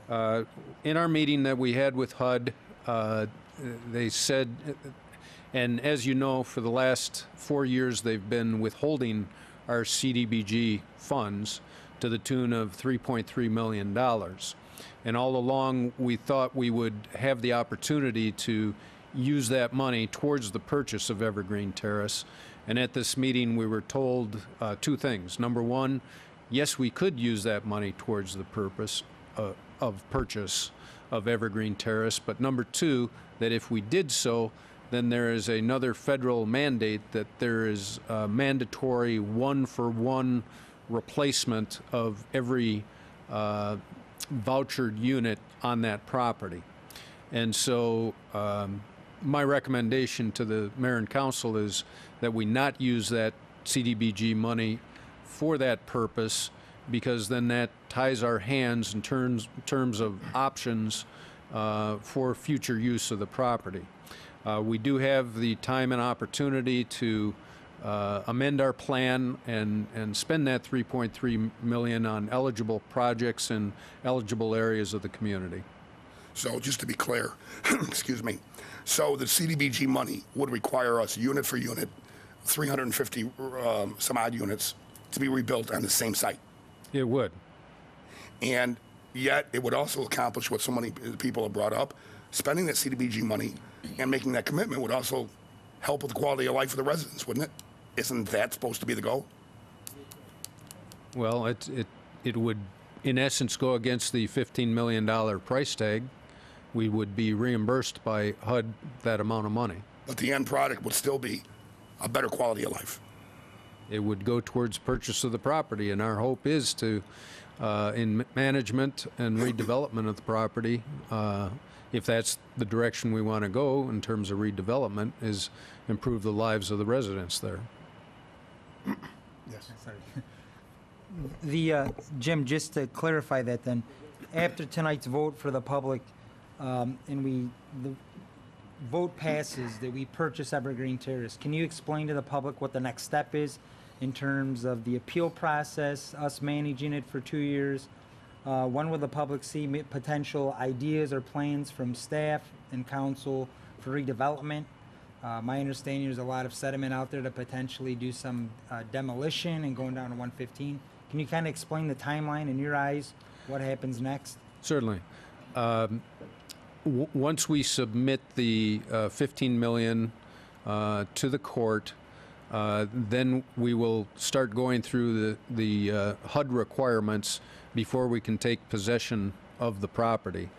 In our meeting that we had with HUD, they said, and as you know, for the last 4 years, they've been withholding our CDBG funds to the tune of $3.3 million. And all along, we thought we would have the opportunity to use that money towards the purchase of Evergreen Terrace. And at this meeting, we were told two things. Number one, yes, we could use that money towards the purpose of purchase of Evergreen Terrace. But number two, that if we did so, then there is another federal mandate that there is a mandatory one-for-one replacement of every vouchered unit on that property. And so my recommendation to the mayor and council is that we not use that CDBG money for that purpose, because then that ties our hands in terms of options for future use of the property. We do have the time and opportunity to amend our plan and spend that $3.3 million on eligible projects in eligible areas of the community. So just to be clear, excuse me, so the CDBG money would require us unit for unit, 350 some odd units to be rebuilt on the same site. It would. And yet it would also accomplish what so many people have brought up. Spending that CDBG money and making that commitment would also help with the quality of life of the residents, wouldn't it? Isn't that supposed to be the goal? Well, it would, in essence, go against the $15 million price tag. We would be reimbursed by HUD that amount of money. But the end product would still be a better quality of life. It would go towards purchase of the property, and our hope is to, in management and redevelopment of the property, if that's the direction we want to go in terms of redevelopment, is improve the lives of the residents there. Yes. The Jim, just to clarify that then, after tonight's vote for the public, and the vote passes that we purchase Evergreen Terrace, can you explain to the public what the next step is in terms of the appeal process, us managing it for 2 years? When will the public see potential ideas or plans from staff and council for redevelopment? My understanding there's a lot of sediment out there to potentially do some demolition and going down to 115. Can you kind of explain the timeline in your eyes, what happens next? Certainly. Once we submit the $15 million to the court, then we will start going through the HUD requirements before we can take possession of the property.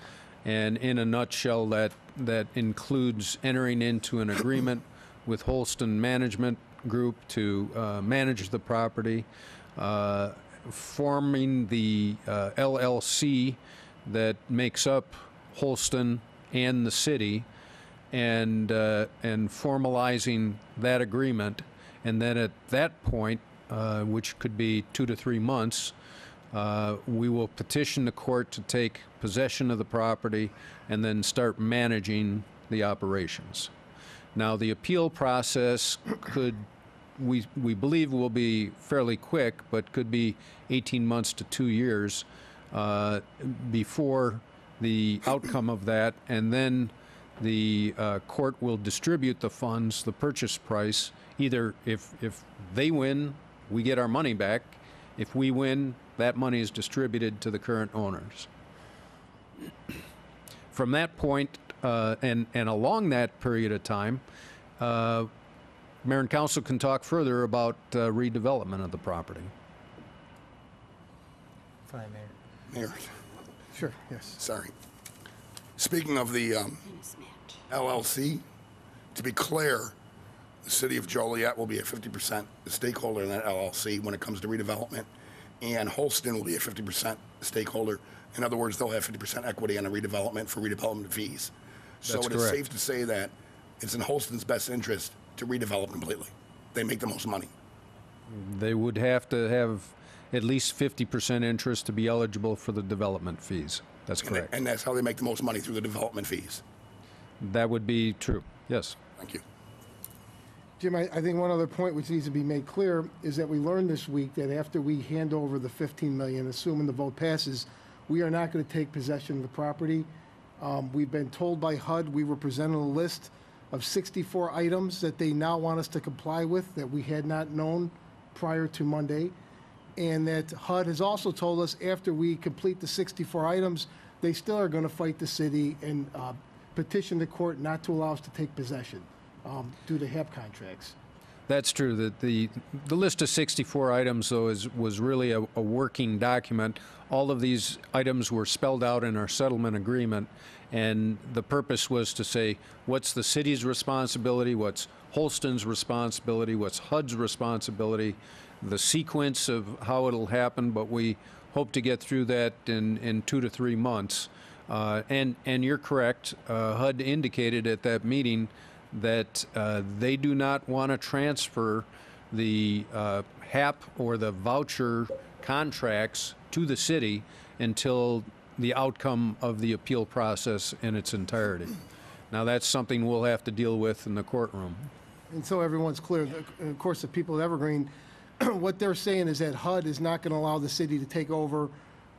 And in a nutshell, that includes entering into an agreement with Holston Management Group to manage the property, forming the LLC that makes up Holston and the city, and formalizing that agreement. And then at that point, which could be 2 to 3 months, we will petition the court to take possession of the property and then start managing the operations. Now, the appeal process we believe will be fairly quick, but could be 18 months to 2 years before the outcome of that, and then the court will distribute the funds, the purchase price. Either if they win, we get our money back. If we win, that money is distributed to the current owners. From that point, and along that period of time, Mayor and Council can talk further about redevelopment of the property. Fine, Mayor. Mayor, Sure, yes. sorry. Speaking of the LLC, to be clear, the city of Joliet will be a 50% stakeholder in that LLC when it comes to redevelopment, and Holston will be a 50% stakeholder. In other words, they'll have 50% equity on the redevelopment for redevelopment fees. So That's it is correct. safe to say that it's in Holston's best interest to redevelop completely. They make the most money. They would have to have at least 50% interest to be eligible for the development fees. That's correct. And that's how they make the most money, through the development fees. That would be true, yes. Thank you. Jim, I think one other point which needs to be made clear is that we learned this week that after we hand over the $15 million, assuming the vote passes, we are not going to take possession of the property. We've been told by HUD, we were presented a list of 64 items that they now want us to comply with that we had not known prior to Monday. And that HUD has also told us after we complete the 64 items, they still are going to fight the city and petition the court not to allow us to take possession due to HAP contracts. That's true. The list of 64 items, though, was really a working document. All of these items were spelled out in our settlement agreement, and the purpose was to say what's the city's responsibility, what's Holston's responsibility, what's HUD's responsibility, the sequence of how it'll happen, but we hope to get through that in 2 to 3 months. And you're correct, HUD indicated at that meeting that they do not want to transfer the HAP or the voucher contracts to the city until the outcome of the appeal process in its entirety. Now, that's something we'll have to deal with in the courtroom. And so everyone's clear, and of course, the people of Evergreen, what they're saying is that HUD is not going to allow the city to take over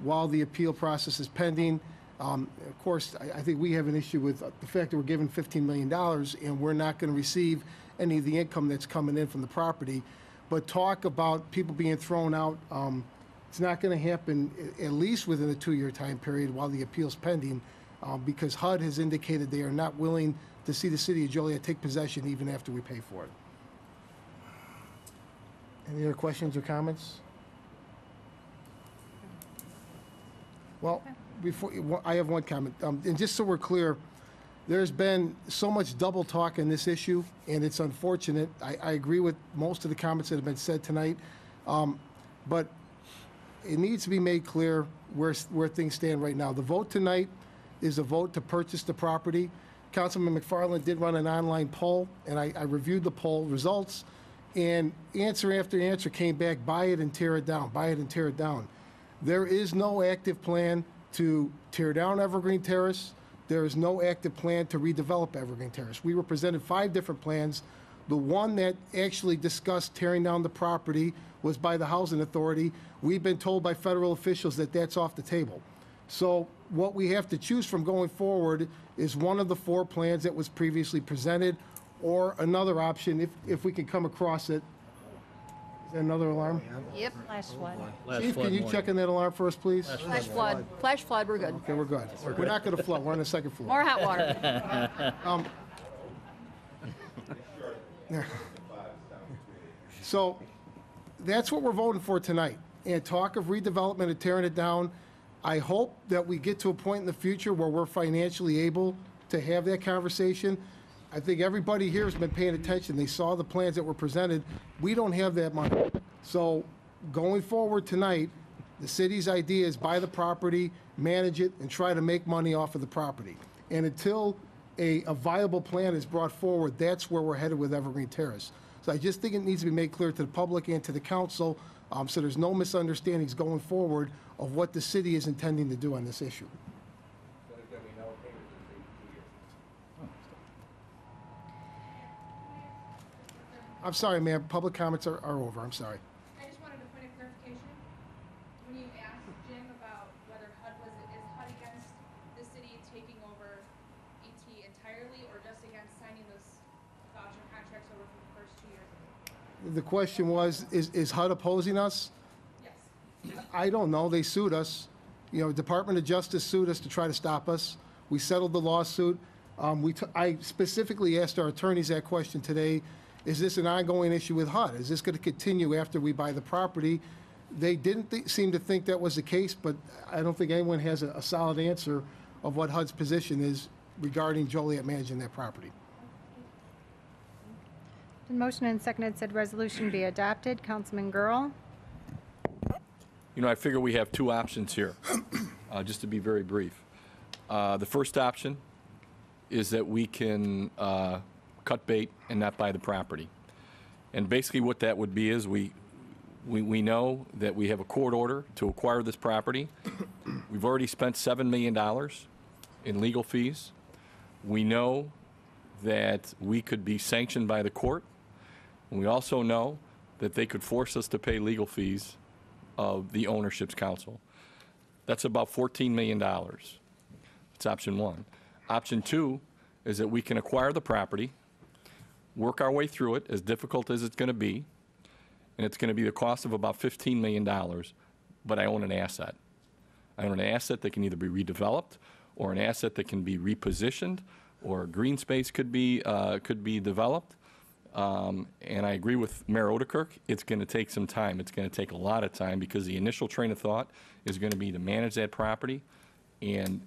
while the appeal process is pending. Of course, I think we have an issue with the fact that we're given $15 million and we're not going to receive any of the income that's coming in from the property. But talk about people being thrown out, it's not going to happen at least within a 2-year time period while the appeal's pending, because HUD has indicated they are not willing to see the city of Joliet take possession even after we pay for it. Any other questions or comments? Well, I have one comment. And just so we're clear, there's been so much double talk in this issue, and it's unfortunate. I agree with most of the comments that have been said tonight, but it needs to be made clear where things stand right now. The vote tonight is a vote to purchase the property. Councilman McFarland did run an online poll, and I reviewed the poll results, and answer after answer came back, buy it and tear it down, buy it and tear it down. There is no active plan to tear down Evergreen Terrace. There is no active plan to redevelop Evergreen Terrace. We were presented 5 different plans. The one that actually discussed tearing down the property was by the Housing Authority. We've been told by federal officials that that's off the table. So what we have to choose from going forward is one of the 4 plans that was previously presented, or another option if we can come across it. Is that another alarm? Yep. Flash flood. Chief, can you check on that alarm for us, please? Flash flood. Flash flood, we're good. Okay, we're good. We're not going to flood. We're on the second floor. More hot water. So that's what we're voting for tonight. And talk of redevelopment and tearing it down, I hope that we get to a point in the future where we're financially able to have that conversation. I think everybody here has been paying attention. They saw the plans that were presented. We don't have that money. So going forward tonight, the city's idea is buy the property, manage it, and try to make money off of the property. And until a viable plan is brought forward, that's where we're headed with Evergreen Terrace. So I just think it needs to be made clear to the public and to the council, so there's no misunderstandings going forward of what the city is intending to do on this issue. I'm sorry, ma'am, public comments are over, I'm sorry. I just wanted a point of clarification. When you asked Jim about whether is HUD against the city taking over ET entirely or just against signing those voucher contracts over for the first 2 years of it? The question was, is HUD opposing us? Yes. I don't know, they sued us. You know, Department of Justice sued us to try to stop us. We settled the lawsuit. I specifically asked our attorneys that question today. Is this an ongoing issue with HUD? Is this going to continue after we buy the property? They didn't seem to think that was the case, but I don't think anyone has a solid answer of what HUD's position is regarding Joliet managing that property. The motion and seconded said resolution be adopted. Councilman Girl. You know, I figure we have two options here, just to be very brief. The first option is that we can cut bait and not buy the property. And basically what that would be is we know that we have a court order to acquire this property. We've already spent $7 million in legal fees. We know that we could be sanctioned by the court. And we also know that they could force us to pay legal fees of the ownership's counsel. That's about $14 million. That's option one. Option two is that we can acquire the property, work our way through it, as difficult as it's going to be, and it's going to be the cost of about $15 million, but I own an asset. I own an asset that can either be redeveloped or an asset that can be repositioned or green space could be developed. And I agree with Mayor Odekirk, it's going to take some time. It's going to take a lot of time because the initial train of thought is going to be to manage that property and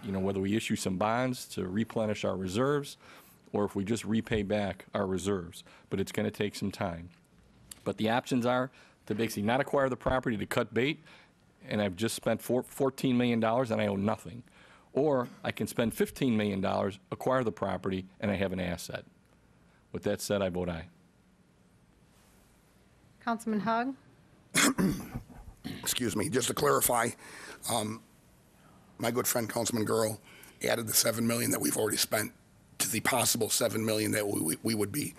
you know, whether we issue some bonds to replenish our reserves or if we just repay back our reserves. But it's going to take some time. But the options are to basically not acquire the property, to cut bait, and I've just spent $14 million and I own nothing. Or I can spend $15 million, acquire the property, and I have an asset. With that said, I vote aye. Councilman Hugg. Excuse me, just to clarify, my good friend Councilman Girl added the $7 million that we've already spent to the possible $7 million that we would be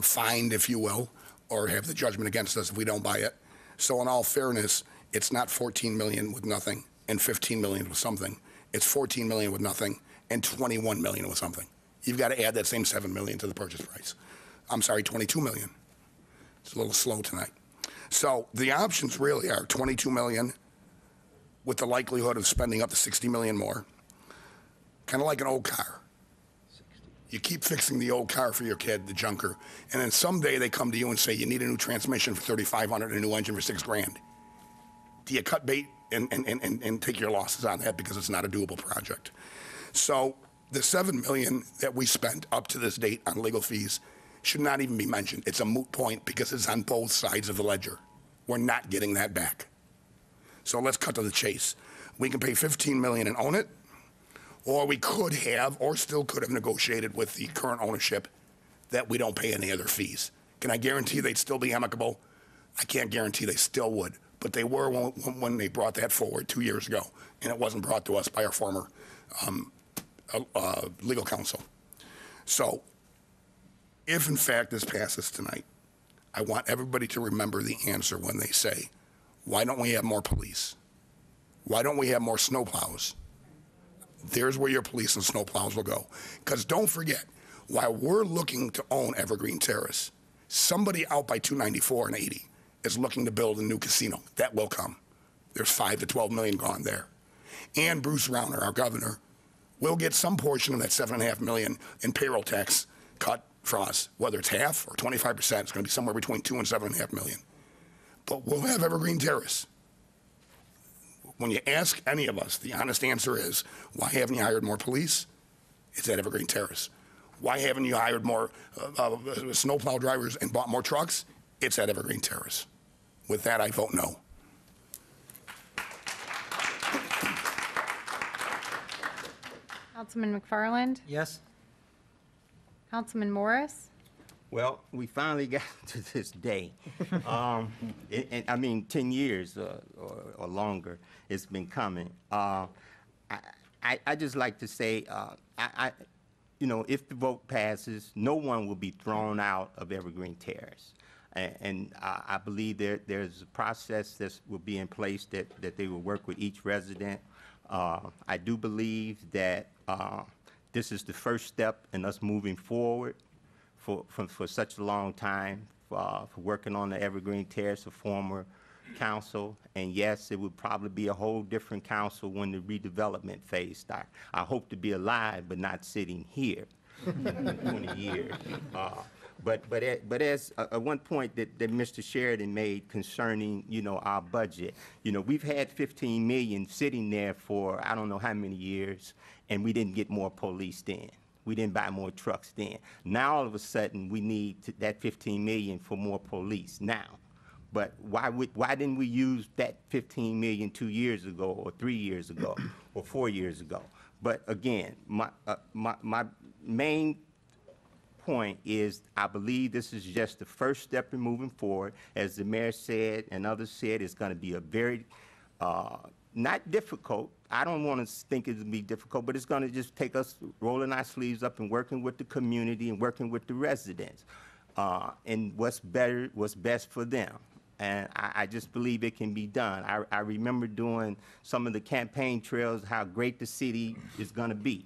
fined, if you will, or have the judgment against us if we don't buy it. So in all fairness, it's not $14 million with nothing and $15 million with something. It's $14 million with nothing and $21 million with something. You've got to add that same $7 million to the purchase price. I'm sorry, $22 million. It's a little slow tonight. So the options really are $22 million with the likelihood of spending up to $60 million more. Kind of like an old car. You keep fixing the old car for your kid, the junker, and then someday they come to you and say you need a new transmission for $3,500 and a new engine for $6,000. Do you cut bait and take your losses on that because it's not a doable project? So the $7 million that we spent up to this date on legal fees should not even be mentioned. It's a moot point because it's on both sides of the ledger. We're not getting that back. So let's cut to the chase. We can pay $15 million and own it, or we could have, or still could have negotiated with the current ownership that we don't pay any other fees. Can I guarantee they'd still be amicable? I can't guarantee they still would, but they were when they brought that forward 2 years ago, and it wasn't brought to us by our former legal counsel. So if in fact this passes tonight, I want everybody to remember the answer when they say, why don't we have more police? Why don't we have more snowplows? There's where your police and snowplows will go. Because don't forget, while we're looking to own Evergreen Terrace, somebody out by 294 and 80 is looking to build a new casino. That will come. There's 5 to 12 million gone there. And Bruce Rauner, our governor, will get some portion of that $7.5 million in payroll tax cut from us. Whether it's half or 25%, it's going to be somewhere between $2 and $7.5 million. But we'll have Evergreen Terrace. When you ask any of us, the honest answer is, why haven't you hired more police? It's at Evergreen Terrace. Why haven't you hired more snowplow drivers and bought more trucks? It's at Evergreen Terrace. With that, I vote no. Councilman McFarland? Yes? Councilman Morris? Well, we finally got to this day. And I mean, 10 years or longer, it's been coming. I just like to say, you know, if the vote passes, no one will be thrown out of Evergreen Terrace. And I believe there's a process that will be in place that they will work with each resident. I do believe that this is the first step in us moving forward for such a long time, for working on the Evergreen Terrace, a former council. And yes, it would probably be a whole different council when the redevelopment phase starts. I hope to be alive, but not sitting here in 20 years. But as one point that Mr. Sheridan made concerning, you know, our budget, you know, we've had 15 million sitting there for I don't know how many years, and we didn't get more police then. We didn't buy more trucks then. Now all of a sudden we need that 15 million for more police now. But why didn't we use that 15 million 2 years ago, or 3 years ago, or 4 years ago? But again, my main point is I believe this is just the first step in moving forward. As the mayor said and others said, it's going to be a very not difficult. I don't want to think it's going to be difficult, but it's going to just take us rolling our sleeves up and working with the community and working with the residents and what's best for them. And I just believe it can be done. I remember doing some of the campaign trails, how great the city is going to be.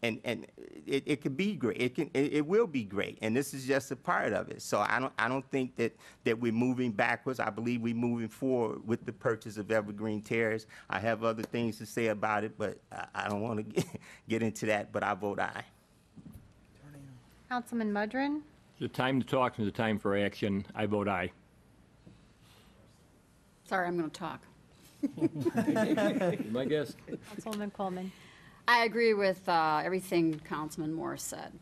And it could be great. It will be great. And this is just a part of it. So I don't think that we're moving backwards. I believe we're moving forward with the purchase of Evergreen Terrace. I have other things to say about it, but I don't want to get into that. But I vote aye. Councilman Mudrin? The time to talk and the time for action. I vote aye. Sorry, I'm going to talk. My guess. Councilwoman Coleman? I agree with everything Councilman Morris said.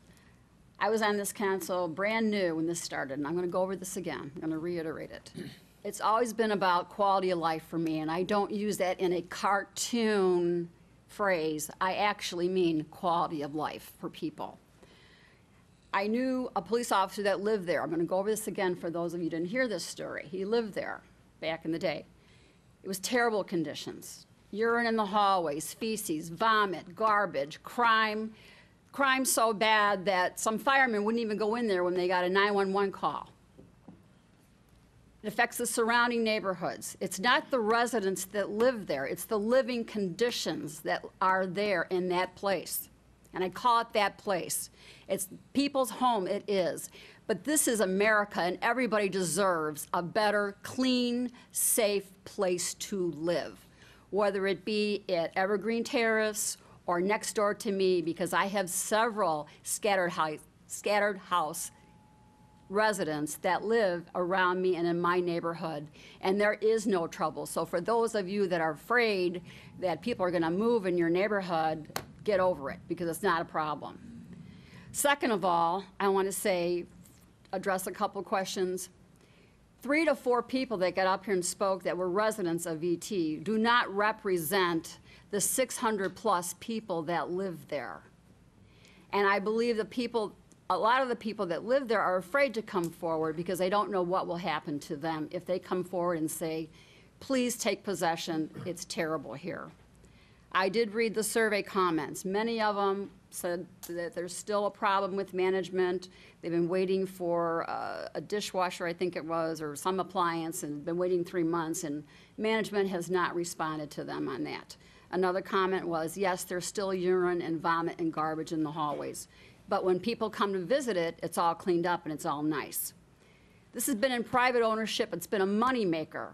I was on this council brand new when this started, and I'm going to go over this again. I'm going to reiterate it. It's always been about quality of life for me, and I don't use that in a cartoon phrase. I actually mean quality of life for people. I knew a police officer that lived there. I'm going to go over this again for those of you who didn't hear this story. He lived there back in the day. It was terrible conditions. Urine in the hallways, feces, vomit, garbage, crime so bad that some firemen wouldn't even go in there when they got a 911 call. It affects the surrounding neighborhoods. It's not the residents that live there, it's the living conditions that are there in that place. And I call it that place. It's people's home, it is. But this is America, and everybody deserves a better, clean, safe place to live, whether it be at Evergreen Terrace or next door to me, because I have several scattered house residents that live around me and in my neighborhood, and there is no trouble. So for those of you that are afraid that people are going to move in your neighborhood, get over it, because it's not a problem. Second of all, I want to address a couple questions. 3 to 4 people that got up here and spoke that were residents of ET do not represent the 600+ people that live there. And I believe a lot of the people that live there are afraid to come forward because they don't know what will happen to them if they come forward and say, please take possession, it's terrible here. I did read the survey comments. Many of them said that there's still a problem with management. They've been waiting for a dishwasher, I think it was, or some appliance, and been waiting 3 months, and management has not responded to them on that. Another comment was, yes, there's still urine and vomit and garbage in the hallways, but when people come to visit it, it's all cleaned up and it's all nice. This has been in private ownership. It's been a moneymaker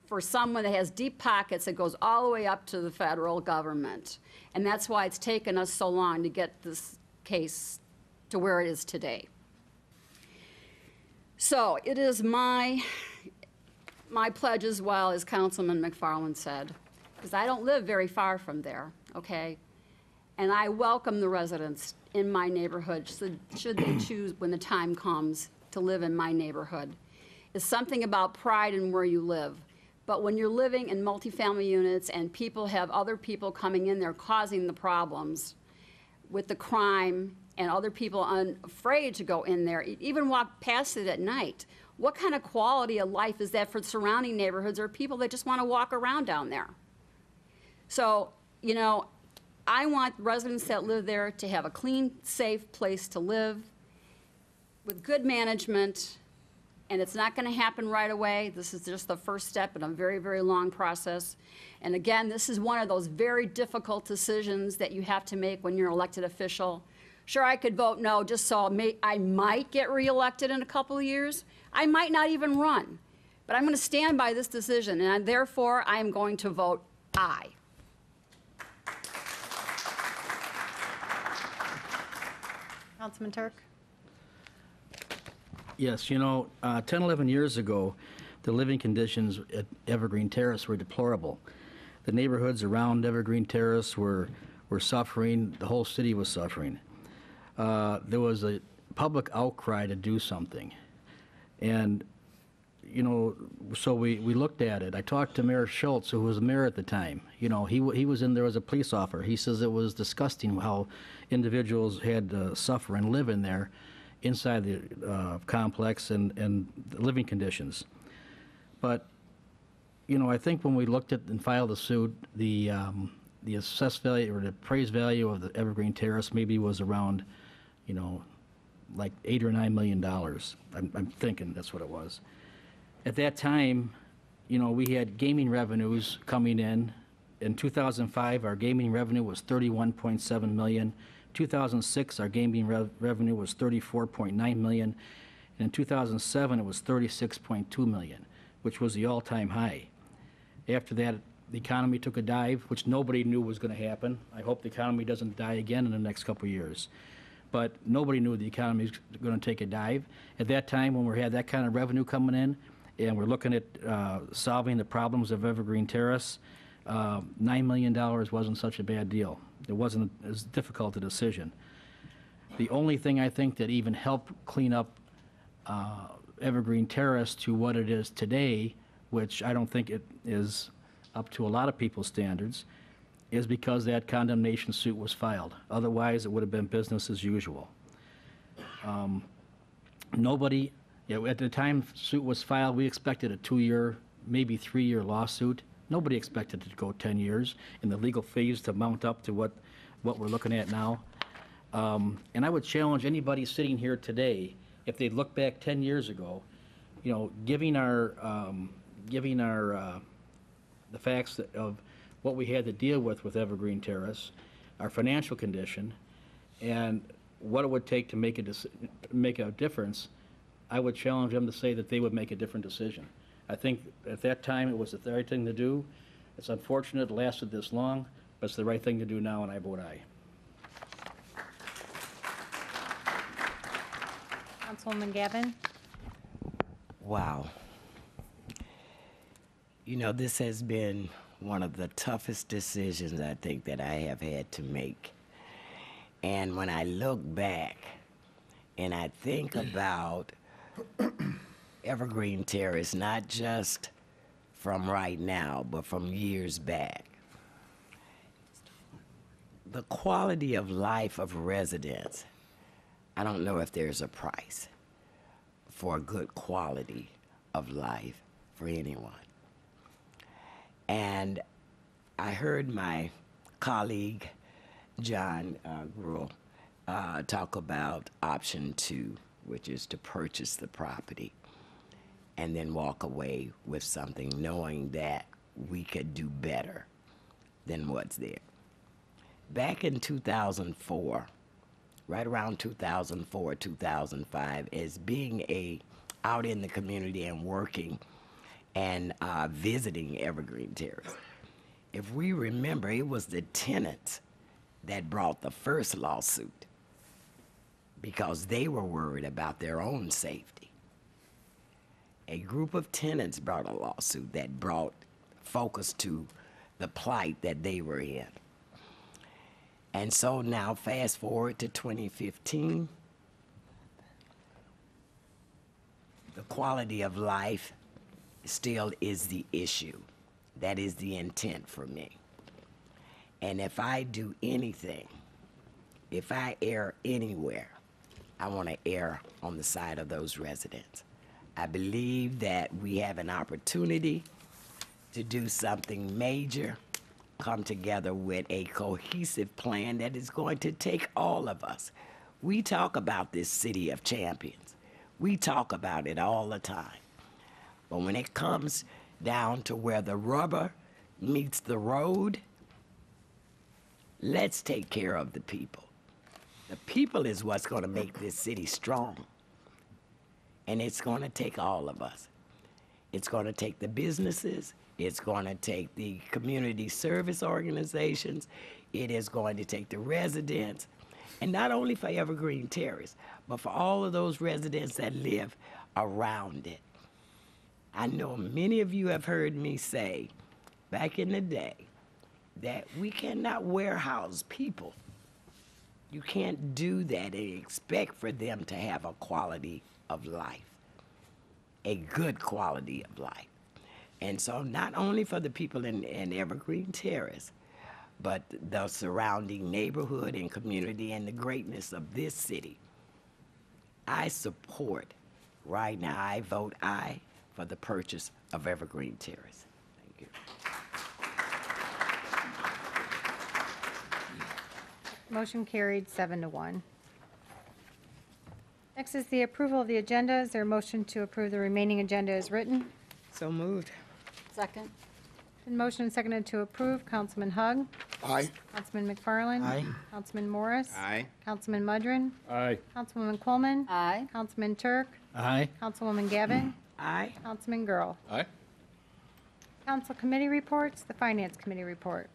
for someone that has deep pockets that goes all the way up to the federal government. And that's why it's taken us so long to get this case to where it is today. So it is my pledge as well, as Councilman McFarland said, because I don't live very far from there, okay? And I welcome the residents in my neighborhood, should they choose when the time comes to live in my neighborhood. It's something about pride in where you live. But when you're living in multifamily units and people have other people coming in there causing the problems with the crime and other people afraid to go in there, even walk past it at night, what kind of quality of life is that for surrounding neighborhoods or people that just want to walk around down there? So, you know, I want residents that live there to have a clean, safe place to live with good management, and it's not going to happen right away. This is just the first step in a very, very long process. And again, this is one of those very difficult decisions that you have to make when you're an elected official. Sure, I could vote no just so I might get reelected in a couple of years. I might not even run. But I'm going to stand by this decision, and therefore I am going to vote aye. Councilman Turk? Yes, you know, 10, 11 years ago, the living conditions at Evergreen Terrace were deplorable. The neighborhoods around Evergreen Terrace were suffering. The whole city was suffering. There was a public outcry to do something. And, you know, so we looked at it. I talked to Mayor Schultz, who was the mayor at the time. You know, he was in there as a police officer. He says it was disgusting how individuals had to suffer and live in there inside the complex and the living conditions. But, you know, I think when we looked at and filed the suit, the assessed value or the appraised value of the Evergreen Terrace maybe was around, you know, like $8 or $9 million. I'm thinking that's what it was. At that time, you know, we had gaming revenues coming in. In 2005, our gaming revenue was $31.7 million. 2006, our gaming revenue was $34.9 million. And in 2007, it was $36.2 million, which was the all-time high. After that, the economy took a dive, which nobody knew was going to happen. I hope the economy doesn't die again in the next couple of years. But nobody knew the economy was going to take a dive. At that time, when we had that kind of revenue coming in, and we're looking at solving the problems of Evergreen Terrace, $9 million wasn't such a bad deal. It wasn't as difficult a decision. The only thing I think that even helped clean up Evergreen Terrace to what it is today, which I don't think it is up to a lot of people's standards, is because that condemnation suit was filed. Otherwise, it would have been business as usual. Nobody, you know, at the time suit was filed, we expected a 2-year, maybe 3-year lawsuit. Nobody expected it to go 10 years and the legal fees to mount up to what we're looking at now. And I would challenge anybody sitting here today, if they look back 10 years ago, you know, giving our the facts of what we had to deal with Evergreen Terrace, our financial condition, and what it would take to make a difference, I would challenge them to say that they would make a different decision. I think at that time it was the right thing to do. It's unfortunate it lasted this long, but it's the right thing to do now, and I vote aye. Councilwoman Gavin? Wow. You know, this has been one of the toughest decisions I think that I have had to make. And when I look back and I think about Evergreen Terrace, not just from right now, but from years back, the quality of life of residents, I don't know if there's a price for a good quality of life for anyone. And I heard my colleague, John Gruhl, talk about option 2, which is to purchase the property and then walk away with something knowing that we could do better than what's there. Back in 2004, right around 2004, 2005, as being out in the community and working and visiting Evergreen Terrace, if we remember, it was the tenants that brought the first lawsuit because they were worried about their own safety. A group of tenants brought a lawsuit that brought focus to the plight that they were in. And so now fast forward to 2015, the quality of life still is the issue. That is the intent for me. And if I do anything, if I err anywhere, I want to err on the side of those residents. I believe that we have an opportunity to do something major, come together with a cohesive plan that is going to take all of us. We talk about this city of champions. We talk about it all the time. But when it comes down to where the rubber meets the road, let's take care of the people. The people is what's going to make this city strong. And it's going to take all of us. It's going to take the businesses. It's going to take the community service organizations. It is going to take the residents. And not only for Evergreen Terrace, but for all of those residents that live around it. I know many of you have heard me say back in the day that we cannot warehouse people. You can't do that and expect for them to have a quality of life, a good quality of life. And so not only for the people in Evergreen Terrace, but the surrounding neighborhood and community and the greatness of this city, I support, right now, I vote aye for the purchase of Evergreen Terrace. Thank you. Motion carried 7-1. Next is the approval of the agenda. Is there a motion to approve the remaining agenda as written? So moved. Second. Been motion and seconded to approve. Councilman Hug. Aye. Councilman McFarland. Aye. Councilman Morris. Aye. Councilman Mudrin. Aye. Councilwoman Coleman. Aye. Councilman Turk. Aye. Councilwoman Gavin. Aye. Councilman Girl. Aye. Council committee reports. The Finance Committee report.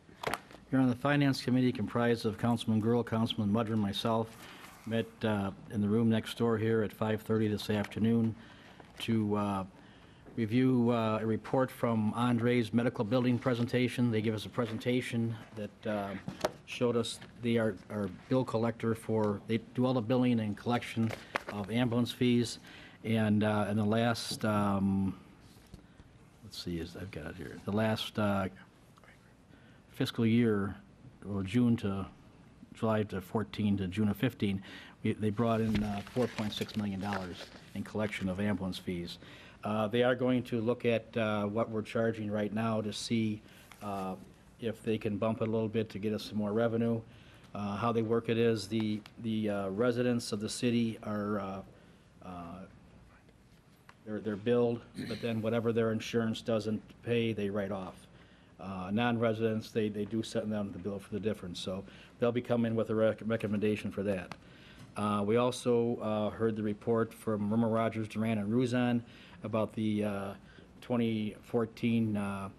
You're on the Finance Committee comprised of Councilman Girl, Councilman Mudrin, myself. Met in the room next door here at 5:30 this afternoon to review a report from Andre's medical building presentation. They give us a presentation that showed us they are our bill collector for, they do all the billing and collection of ambulance fees. And in the last, let's see, I've got it here, the last fiscal year, or June to July to 14 to June of 15, they brought in $4.6 million in collection of ambulance fees. They are going to look at what we're charging right now to see if they can bump it a little bit to get us some more revenue. How they work it is the residents of the city are they're billed, but then whatever their insurance doesn't pay, they write off. Non-residents, they do send them the bill for the difference, so they'll be coming with a recommendation for that. We also heard the report from Rumor Rogers, Duran, and Ruzon about the 2014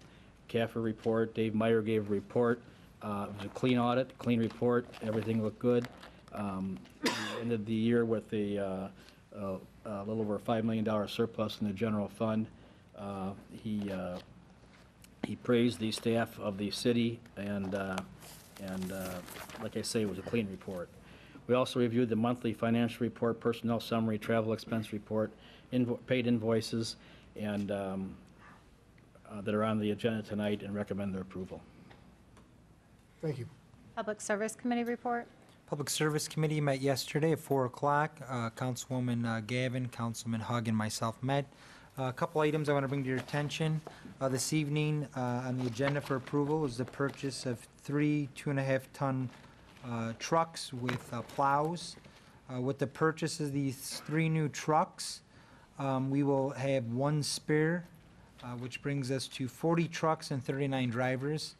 CAFR report. Dave Meyer gave a report. It was a clean audit, clean report. Everything looked good. We ended the year with a little over a $5 million surplus in the general fund. He praised the staff of the city, and like I say, it was a clean report. We also reviewed the monthly financial report, personnel summary, travel expense report, paid invoices, and that are on the agenda tonight, and recommend their approval. Thank you. Public Service Committee report. Public Service Committee met yesterday at 4 o'clock. Councilwoman Gavin, Councilman Hug, and myself met. A couple items I want to bring to your attention. This evening on the agenda for approval is the purchase of 3 2.5-ton trucks with plows. With the purchase of these 3 new trucks, we will have 1 spare, which brings us to 40 trucks and 39 drivers,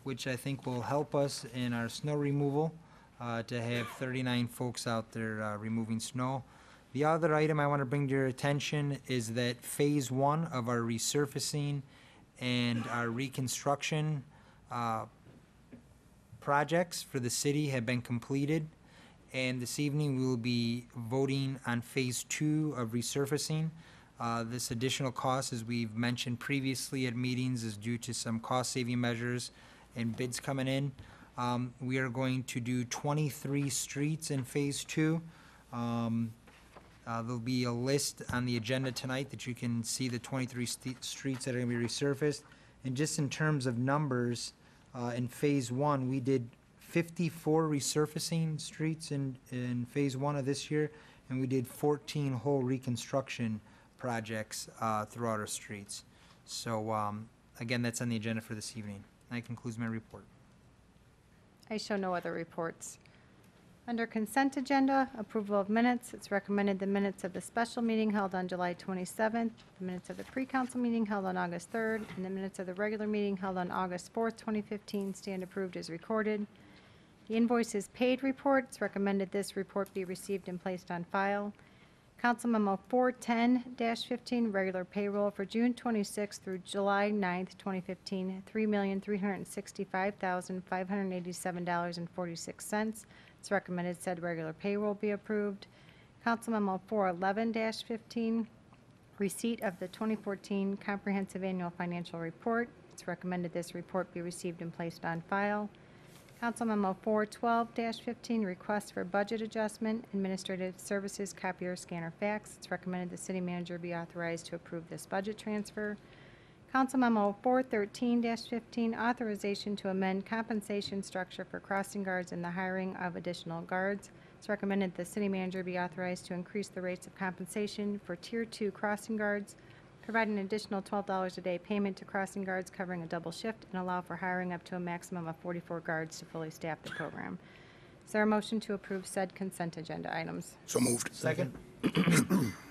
which I think will help us in our snow removal to have 39 folks out there removing snow. The other item I want to bring to your attention is that Phase 1 of our resurfacing and our reconstruction projects for the city have been completed. And this evening we will be voting on Phase 2 of resurfacing. This additional cost, as we've mentioned previously at meetings, is due to some cost-saving measures and bids coming in. We are going to do 23 streets in Phase 2. There'll be a list on the agenda tonight that you can see the 23 streets that are going to be resurfaced. And just in terms of numbers, in Phase 1, we did 54 resurfacing streets in Phase 1 of this year, and we did 14 whole reconstruction projects throughout our streets. So again, that's on the agenda for this evening. That concludes my report. I show no other reports. Under consent agenda, approval of minutes, it's recommended the minutes of the special meeting held on July 27th, the minutes of the pre-council meeting held on August 3rd, and the minutes of the regular meeting held on August 4th, 2015 stand approved as recorded. The invoices paid report, it's recommended this report be received and placed on file. Council Memo 410-15, regular payroll for June 26th through July 9th, 2015, $3,365,587.46. It's recommended said regular payroll be approved. Council Memo 411-15, receipt of the 2014 Comprehensive Annual Financial Report. It's recommended this report be received and placed on file. Council Memo 412-15, request for budget adjustment, administrative services, copier, scanner, fax. It's recommended the city manager be authorized to approve this budget transfer. Council Memo 413-15, authorization to amend compensation structure for crossing guards and the hiring of additional guards. It's recommended the city manager be authorized to increase the rates of compensation for Tier 2 crossing guards, provide an additional $12 a day payment to crossing guards covering a double shift, and allow for hiring up to a maximum of 44 guards to fully staff the program. Is there a motion to approve said consent agenda items? So moved. Second.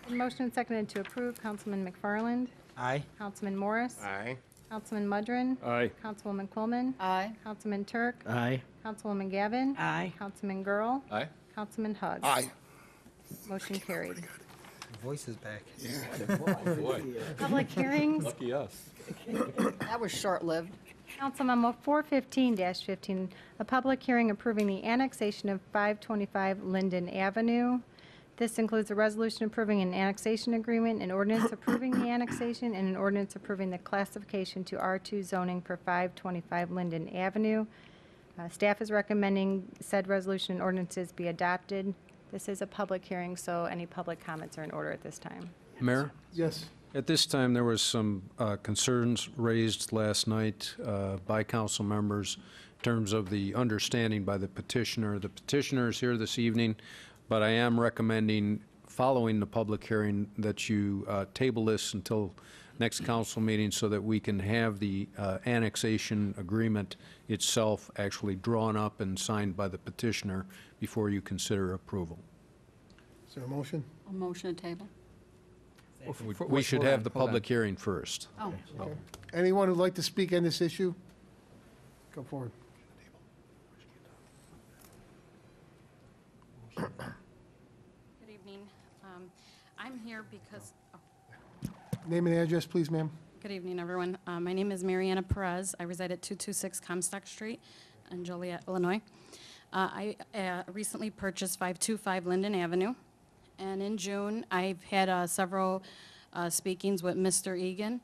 Motion and seconded to approve. Councilman McFarland? Aye. Councilman Morris? Aye. Councilman Mudrin? Aye. Councilwoman Coleman? Aye. Councilman Turk? Aye. Councilwoman Gavin? Aye. Councilman Girl? Aye. Councilman Hug? Aye. Motion carried. Your voice is back. Oh, boy. Public hearings. Lucky us. That was short-lived. Council Memo 415-15, a public hearing approving the annexation of 525 Linden Avenue. This includes a resolution approving an annexation agreement, an ordinance approving the annexation, and an ordinance approving the classification to R2 zoning for 525 Linden Avenue. Staff is recommending said resolution and ordinances be adopted. This is a public hearing, so any public comments are in order at this time. Mayor? Yes. At this time, there was some concerns raised last night by council members in terms of the understanding by the petitioner. The petitioner is here this evening, but I am recommending, following the public hearing, that you table this until next council meeting so that we can have the annexation agreement itself actually drawn up and signed by the petitioner before you consider approval. Is there a motion? A motion to table. We should have the public hearing first. Oh. Okay. Anyone who'd like to speak on this issue? Come forward. Good evening. I'm here because, Name and address, please, ma'am. good evening, everyone. My name is Mariana Perez. I reside at 226 Comstock Street in Joliet, Illinois. I recently purchased 525 Linden Avenue, and in June, I've had several speakings with Mr. Egan.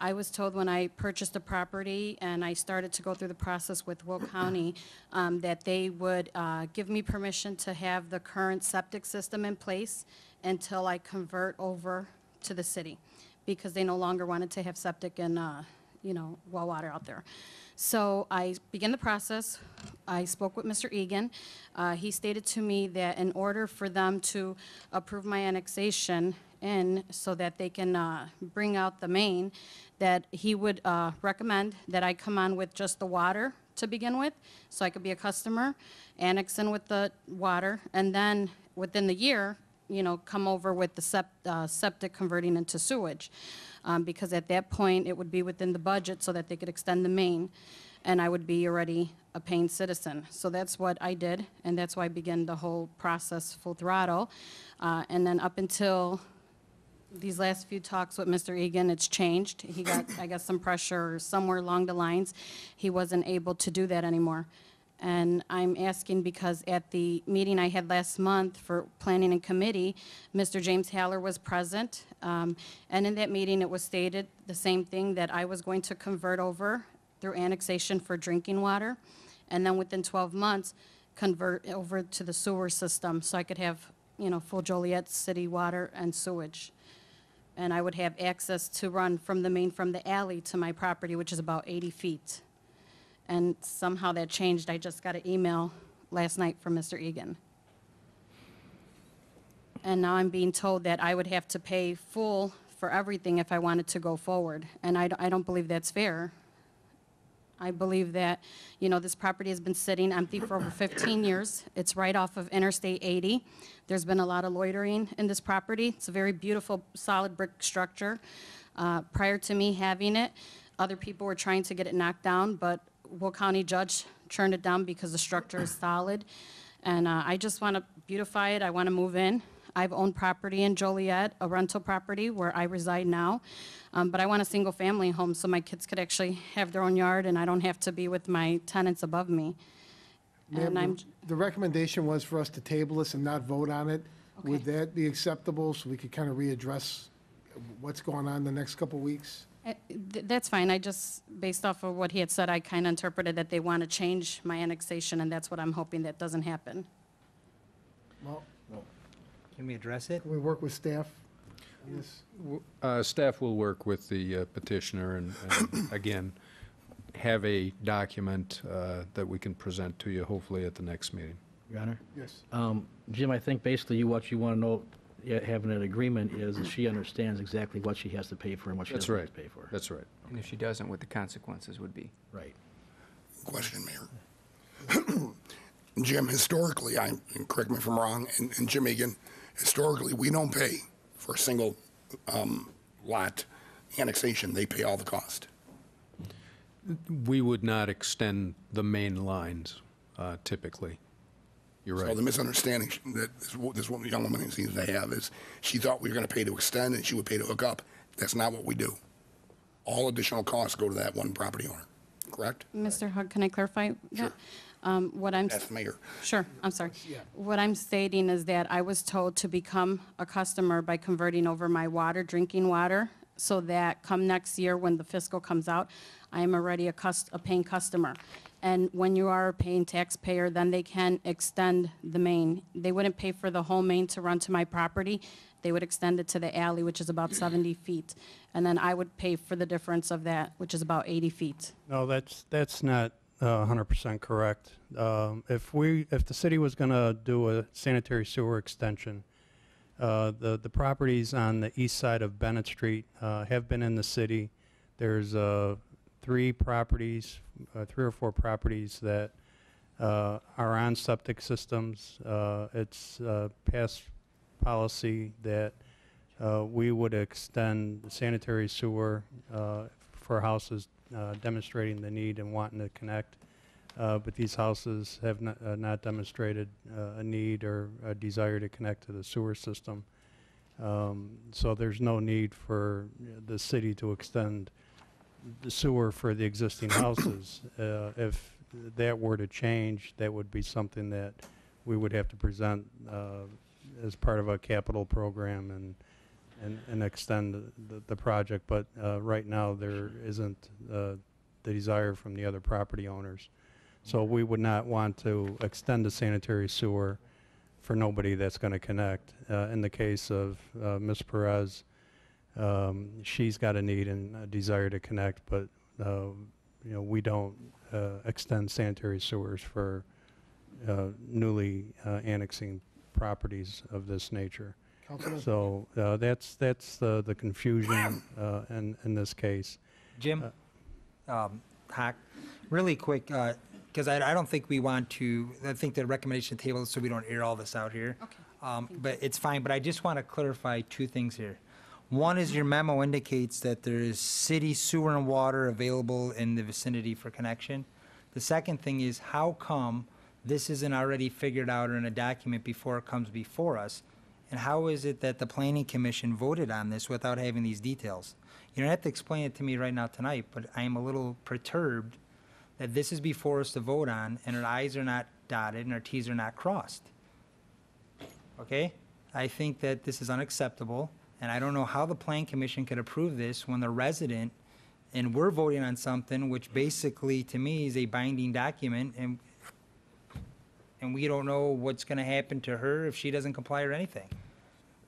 I was told when I purchased the property and I started to go through the process with Will County that they would give me permission to have the current septic system in place until I convert over to the city, because they no longer wanted to have septic and, well water out there. So I began the process. I spoke with Mr. Egan. He stated to me that in order for them to approve my annexation in so that they can bring out the main, that he would recommend that I come on with just the water to begin with, so I could be a customer, annex in with the water, and then within the year, come over with the septic converting into sewage. Because at that point, it would be within the budget so that they could extend the main, and I would be already a paying citizen. So that's what I did, and that's why I began the whole process full throttle. And then up until these last few talks with Mr. Egan, it's changed. He got, I guess, some pressure somewhere along the lines. He wasn't able to do that anymore. And I'm asking because at the meeting I had last month for Planning and Committee, Mr. James Haller was present. And in that meeting, it was stated the same thing, that I was going to convert over through annexation for drinking water. And then within 12 months, convert over to the sewer system so I could have, full Joliet city water and sewage. And I would have access to run from the main, from the alley to my property, which is about 80 feet. And somehow that changed. I just got an email last night from Mr. Egan. And now I'm being told that I would have to pay full for everything if I wanted to go forward. And I don't believe that's fair. I believe that, this property has been sitting empty for over 15 years. It's right off of Interstate 80. There's been a lot of loitering in this property. It's a very beautiful, solid brick structure. Prior to me having it, other people were trying to get it knocked down, but Will County judge turned it down because the structure is solid. And I just want to beautify it. I want to move in. I've owned property in Joliet, a rental property where I reside now. But I want a single-family home so my kids could actually have their own yard and I don't have to be with my tenants above me. And Ma'am, the recommendation was for us to table this and not vote on it. Okay. Would that be acceptable so we could kind of readdress what's going on the next couple weeks? That's fine. I just, based off of what he had said, I kind of interpreted that they want to change my annexation, and that's what I'm hoping that doesn't happen. Well, Can we address it? can we work with staff on this? Staff will work with the petitioner and again, have a document that we can present to you hopefully at the next meeting. Your Honor? Yes. Jim, I think basically what you want to know, having an agreement is that she understands exactly what she has to pay for and what she doesn't have to pay for. That's right. And if she doesn't, what the consequences would be. Right. Question, Mayor. Jim, historically, and correct me if I'm wrong, and Jim Egan, historically, we don't pay for a single lot annexation. They pay all the cost. We would not extend the main lines typically. You're right. So the misunderstanding that this young woman seems to have is she thought we were going to pay to extend and she would pay to hook up. That's not what we do. All additional costs go to that one property owner, correct? Mr. Hug, can I clarify that? What I'm That's the mayor. Sure, I'm sorry. What I'm stating is that I was told to become a customer by converting over my water, drinking water, so that come next year when the fiscal comes out, I am already a paying customer. And when you are a paying taxpayer, then they can extend the main. They wouldn't pay for the whole main to run to my property. They would extend it to the alley, which is about 70 feet. And then I would pay for the difference of that, which is about 80 feet. No, that's not 100% correct. If the city was going to do a sanitary sewer extension, the properties on the east side of Bennett Street have been in the city. There's 3 or 4 properties that are on septic systems. It's past policy that we would extend the sanitary sewer for houses demonstrating the need and wanting to connect. But these houses have not demonstrated a need or a desire to connect to the sewer system. So there's no need for the city to extend the sewer for the existing houses. If that were to change, that would be something that we would have to present as part of a capital program and extend the project. But right now, there isn't the desire from the other property owners. So we would not want to extend the sanitary sewer for nobody that's going to connect. In the case of Ms. Perez, she's got a need and a desire to connect, but we don't extend sanitary sewers for newly annexing properties of this nature. Councilman? So that's the confusion in this case. Jim, Hock, really quick, because I don't think we want to, I think the recommendation table is so we don't air all this out here. Okay. But it's fine, but I just want to clarify 2 things here. One is your memo indicates that there is city sewer and water available in the vicinity for connection. The second thing is how come this isn't already figured out or in a document before it comes before us? And how is it that the Planning Commission voted on this without having these details? You don't have to explain it to me right now tonight, but I am a little perturbed that this is before us to vote on, and our i's are not dotted and our t's are not crossed. Okay? I think that this is unacceptable, and I don't know how the Plan Commission could approve this when the resident, and we're voting on something which basically, to me, is a binding document, and we don't know what's gonna happen to her if she doesn't comply or anything.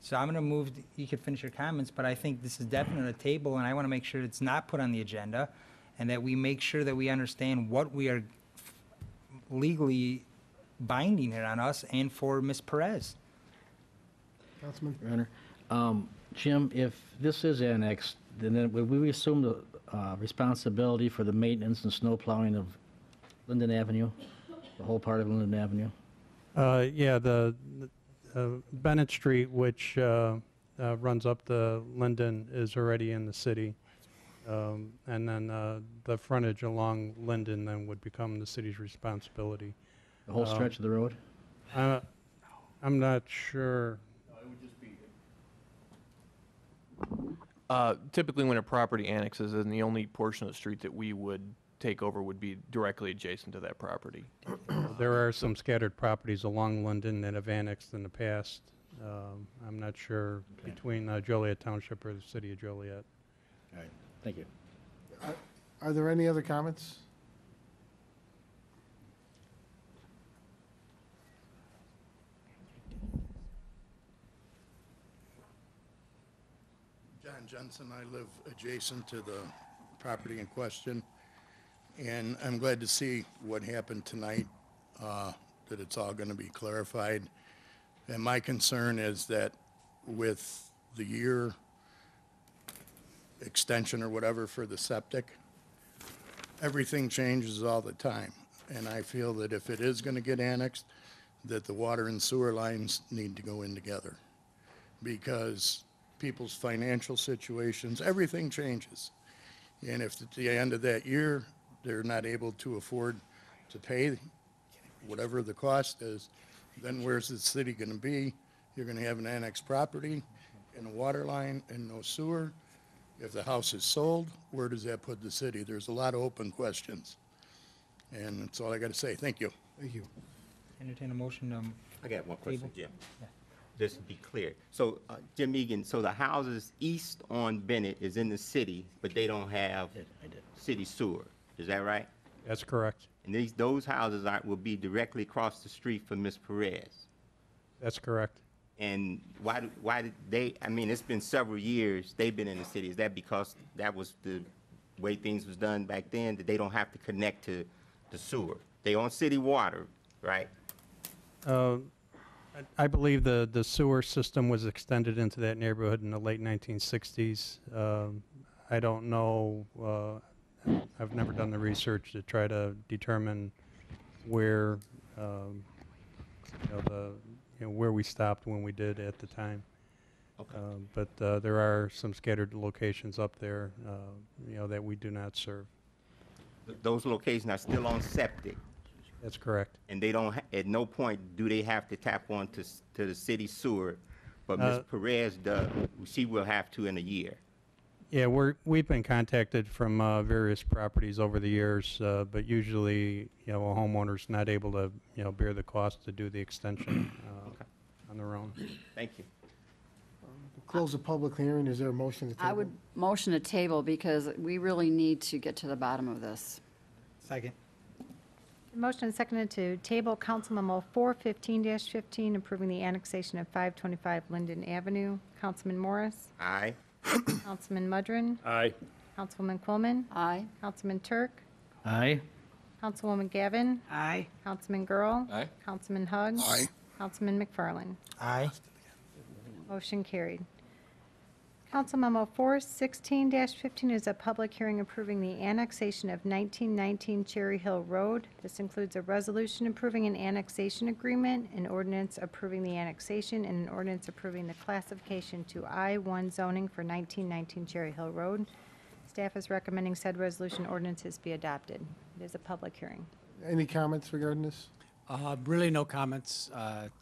So I'm gonna move, you can finish your comments, but I think this is definitely a table, and I wanna make sure it's not put on the agenda, and that we make sure that we understand what we are legally binding here on us and for Ms. Perez. Councilman? Your Honor, Jim, if this is annexed, then would we assume the responsibility for the maintenance and snow plowing of Linden Avenue, the whole part of Linden Avenue? Yeah, the Bennett Street, which runs up to Linden, is already in the city. And then the frontage along Linden then would become the city's responsibility. The whole stretch of the road? I'm not sure. Typically, when a property annexes, then the only portion of the street that we would take over would be directly adjacent to that property. There are some scattered properties along Linden that have annexed in the past. I'm not sure between Joliet Township or the city of Joliet. All right, thank you. Are there any other comments? John Jensen, I live adjacent to the property in question, and I'm glad to see what happened tonight, that it's all going to be clarified. And my concern is that with the year extension or whatever for the septic, everything changes all the time. And I feel that if it is going to get annexed, that the water and sewer lines need to go in together, because people's financial situations, everything changes. And if at the end of that year, they're not able to afford to pay whatever the cost is, then where's the city going to be? You're going to have an annexed property and a water line and no sewer. If the house is sold, where does that put the city? There's a lot of open questions. And that's all I got to say. Thank you. Thank you. Entertain a motion, I got one question, table? Jim. Yeah. Just to be clear. So, Jim Egan, so the houses east on Bennett is in the city, but they don't have city sewer. Is that right? That's correct. And those houses will be directly across the street from Ms. Perez. That's correct. And why did they, I mean, it's been several years they've been in the city. Is that because that was the way things was done back then, that they don't have to connect to the sewer? They on city water, right? I believe the sewer system was extended into that neighborhood in the late 1960s. I don't know. I've never done the research to try to determine where where we stopped when we did at the time. Okay. But there are some scattered locations up there, that we do not serve. Those locations are still on septic. That's correct. And they don't, at no point do they have to tap on to the city sewer, but Ms. Perez does, she will have to in a year. Yeah, we've been contacted from various properties over the years, but usually, a homeowner's not able to, bear the cost to do the extension on their own. Thank you. Close the public hearing. Is there a motion to table? I would motion a table because we really need to get to the bottom of this. Second. Motion is seconded to table Council Memo 415-15, approving the annexation of 525 Linden Avenue. Councilman Morris? Aye. Councilman Mudrin? Aye. Councilwoman Quillman? Aye. Councilman Turk? Aye. Councilwoman Gavin? Aye. Councilman Girl? Aye. Councilman Hugg? Aye. Councilman McFarland? Aye. Motion carried. Council Memo 416-15 is a public hearing approving the annexation of 1919 Cherry Hill Road. This includes a resolution approving an annexation agreement, an ordinance approving the annexation, and an ordinance approving the classification to I-1 zoning for 1919 Cherry Hill Road. Staff is recommending said resolution ordinances be adopted. It is a public hearing. Any comments regarding this? Really no comments.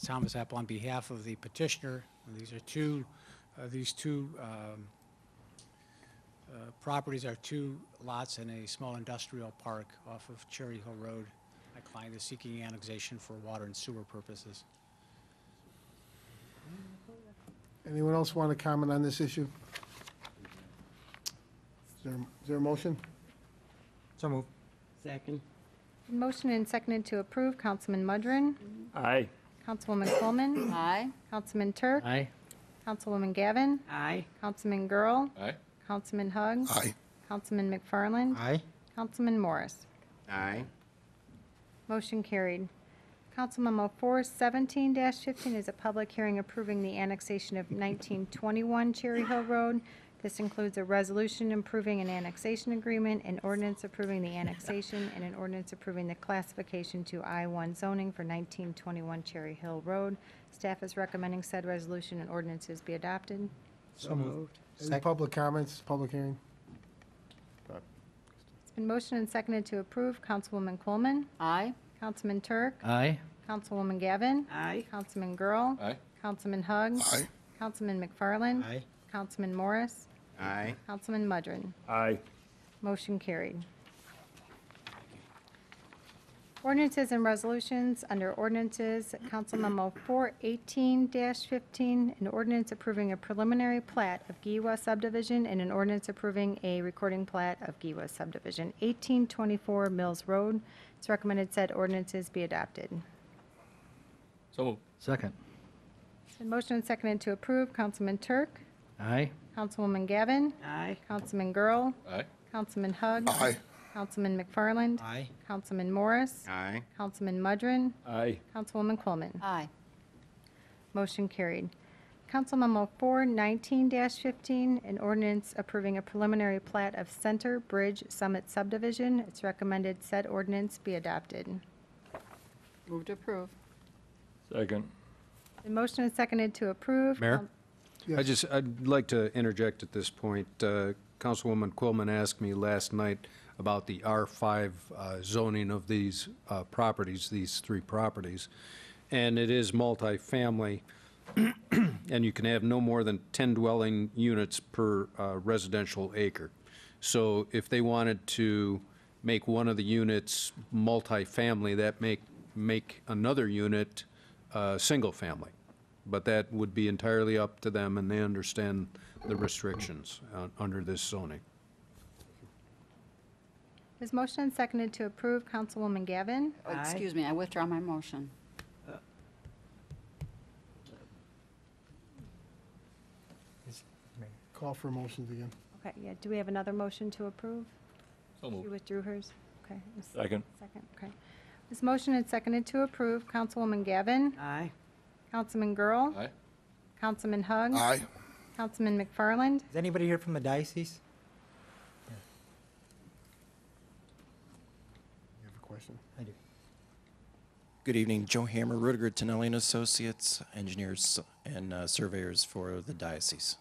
Thomas Apple on behalf of the petitioner. These are these two Properties are 2 lots in a small industrial park off of Cherry Hill Road. My client is seeking annexation for water and sewer purposes. Anyone else want to comment on this issue? Is there a motion? So moved. Second. Motion and seconded to approve. Councilman Mudrin. Aye. Councilwoman Coleman. Aye. Councilman Turk. Aye. Councilwoman Gavin. Aye. Councilman Girl. Aye. Councilman Hug. Aye. Councilman McFarland. Aye. Councilman Morris. Aye. Motion carried. Council Memo 417-15 is a public hearing approving the annexation of 1921 Cherry Hill Road. This includes a resolution approving an annexation agreement, an ordinance approving the annexation, and an ordinance approving the classification to I-1 zoning for 1921 Cherry Hill Road. Staff is recommending said resolution and ordinances be adopted. So moved. Any public comments, public hearing? It's been motioned and seconded to approve. Councilwoman Coleman. Aye. Councilman Turk. Aye. Councilwoman Gavin. Aye. Councilman Girl. Aye. Councilman Hug. Aye. Councilman McFarland. Aye. Councilman Morris. Aye. Councilman Mudrin. Aye. Motion carried. Ordinances and resolutions. Under ordinances, Council Memo 418-15, an ordinance approving a preliminary plat of Giwa subdivision and an ordinance approving a recording plat of Giwa subdivision, 1824 Mills Road. It's recommended said ordinances be adopted. So moved. Second. It's been motioned and seconded to approve. Councilman Turk. Aye. Councilwoman Gavin. Aye. Councilman Girl. Aye. Councilman Hug. Aye. Councilman McFarland. Aye. Councilman Morris. Aye. Councilman Mudrin. Aye. Councilwoman Coleman. Aye. Motion carried. Council Memo 419-15, an ordinance approving a preliminary plat of Center Bridge Summit subdivision. It's recommended said ordinance be adopted. Move to approve. Second. The motion is seconded to approve. Mayor? I'd like to interject at this point. Councilwoman Quillman asked me last night about the R5 zoning of these properties, these 3 properties. And it is multifamily, and you can have no more than 10 dwelling units per residential acre. So if they wanted to make one of the units multifamily, that make another unit single family. But that would be entirely up to them, and they understand the restrictions under this zoning. Is motion seconded to approve. Councilwoman Gavin. Oh, excuse me, I withdraw my motion. Call for motions again. Okay, yeah, do we have another motion to approve? So moved. She withdrew hers? Okay. Second. Second, okay. This motion is seconded to approve. Councilwoman Gavin. Aye. Councilman Girl. Aye. Councilman Hug. Aye. Councilman McFarland. Is anybody here from the diocese? You have a question? I do. Good evening, Joe Hammer, Rudiger, Tonelli and Associates, engineers and surveyors for the diocese.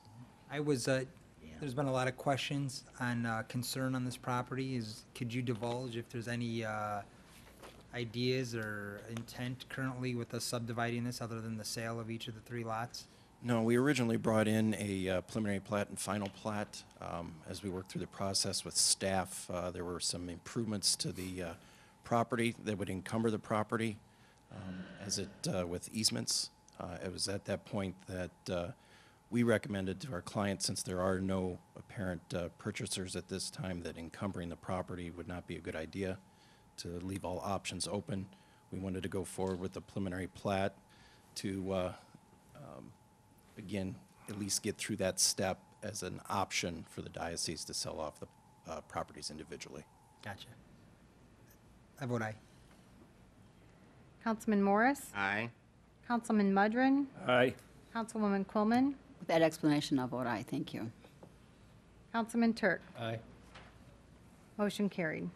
I was, there's been a lot of questions on, concern on this property. Could you divulge if there's any, ideas or intent currently with us subdividing this other than the sale of each of the 3 lots? No, we originally brought in a preliminary plat and final plat. As we worked through the process with staff, there were some improvements to the property that would encumber the property with easements. It was at that point that we recommended to our client, since there are no apparent purchasers at this time, that encumbering the property would not be a good idea, to leave all options open. We wanted to go forward with the preliminary plat to, again, at least get through that step as an option for the diocese to sell off the properties individually. Gotcha. I vote aye. Councilman Morris. Aye. Councilman Mudrin. Aye. Councilwoman Coleman. With that explanation, I'll vote aye. Thank you. Councilman Turk. Aye. Motion carried.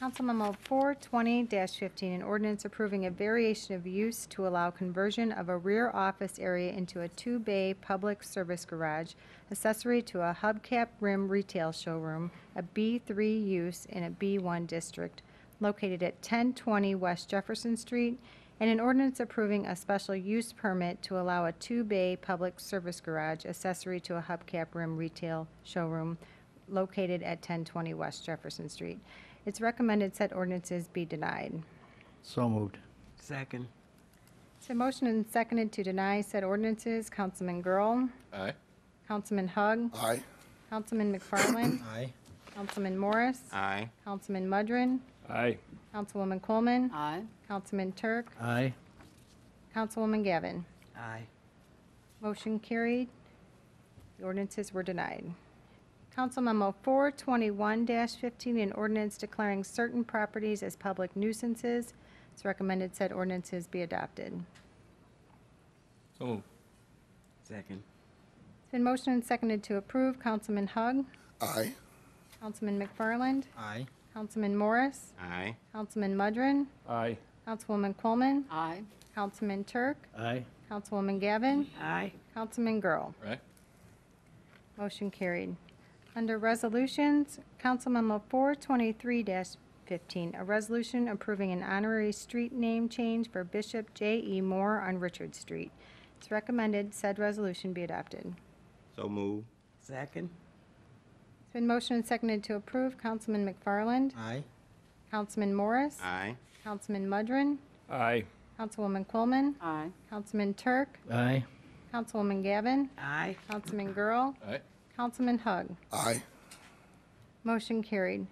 Council Memo 420-15, an ordinance approving a variation of use to allow conversion of a rear office area into a 2-bay public service garage, accessory to a hubcap rim retail showroom, a B3 use in a B1 district, located at 1020 West Jefferson Street, and an ordinance approving a special use permit to allow a two-bay public service garage accessory to a hubcap rim retail showroom located at 1020 West Jefferson Street. It's recommended said ordinances be denied. So moved. Second. So motion and seconded to deny said ordinances. Councilman Grohl. Aye. Councilman Hug. Aye. Councilman McFarland. Aye. Councilman Morris. Aye. Councilman Mudrin. Aye. Councilwoman Coleman. Aye. Councilman Turk. Aye. Councilwoman Gavin. Aye. Motion carried. The ordinances were denied. Council Memo 421-15, an ordinance declaring certain properties as public nuisances. It's recommended said ordinances be adopted. So moved. Second. It's been motioned and seconded to approve. Councilman Hug. Aye. Councilman McFarland. Aye. Councilman Morris. Aye. Councilman Mudrin. Aye. Councilwoman Coleman. Aye. Councilman Turk. Aye. Councilwoman Gavin. Aye. Councilman Girl. Right. Motion carried. Under resolutions, Council Memo 423-15, a resolution approving an honorary street name change for Bishop J.E. Moore on Richard Street. It's recommended said resolution be adopted. So move. Second. It's been motioned and seconded to approve. Councilman McFarland. Aye. Councilman Morris. Aye. Councilman Mudrin. Aye. Councilwoman Coleman. Aye. Councilman Turk. Aye. Councilwoman Gavin. Aye. Councilman Girl. Aye. Councilman Hug. Aye. Motion carried.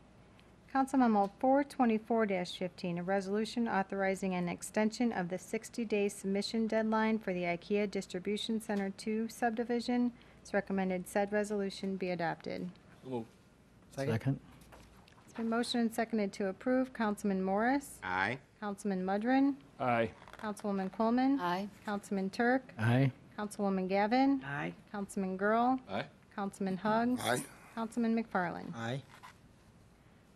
Council Memo 424-15, a resolution authorizing an extension of the 60-day submission deadline for the IKEA Distribution Center 2 subdivision. It's recommended said resolution be adopted. So moved. Second. It's been motioned and seconded to approve. Councilman Morris. Aye. Councilman Mudrin. Aye. Councilwoman Coleman. Aye. Councilman Turk. Aye. Councilwoman Gavin. Aye. Councilman Girl. Aye. Councilman Hug. Aye. Councilman McFarland. Aye.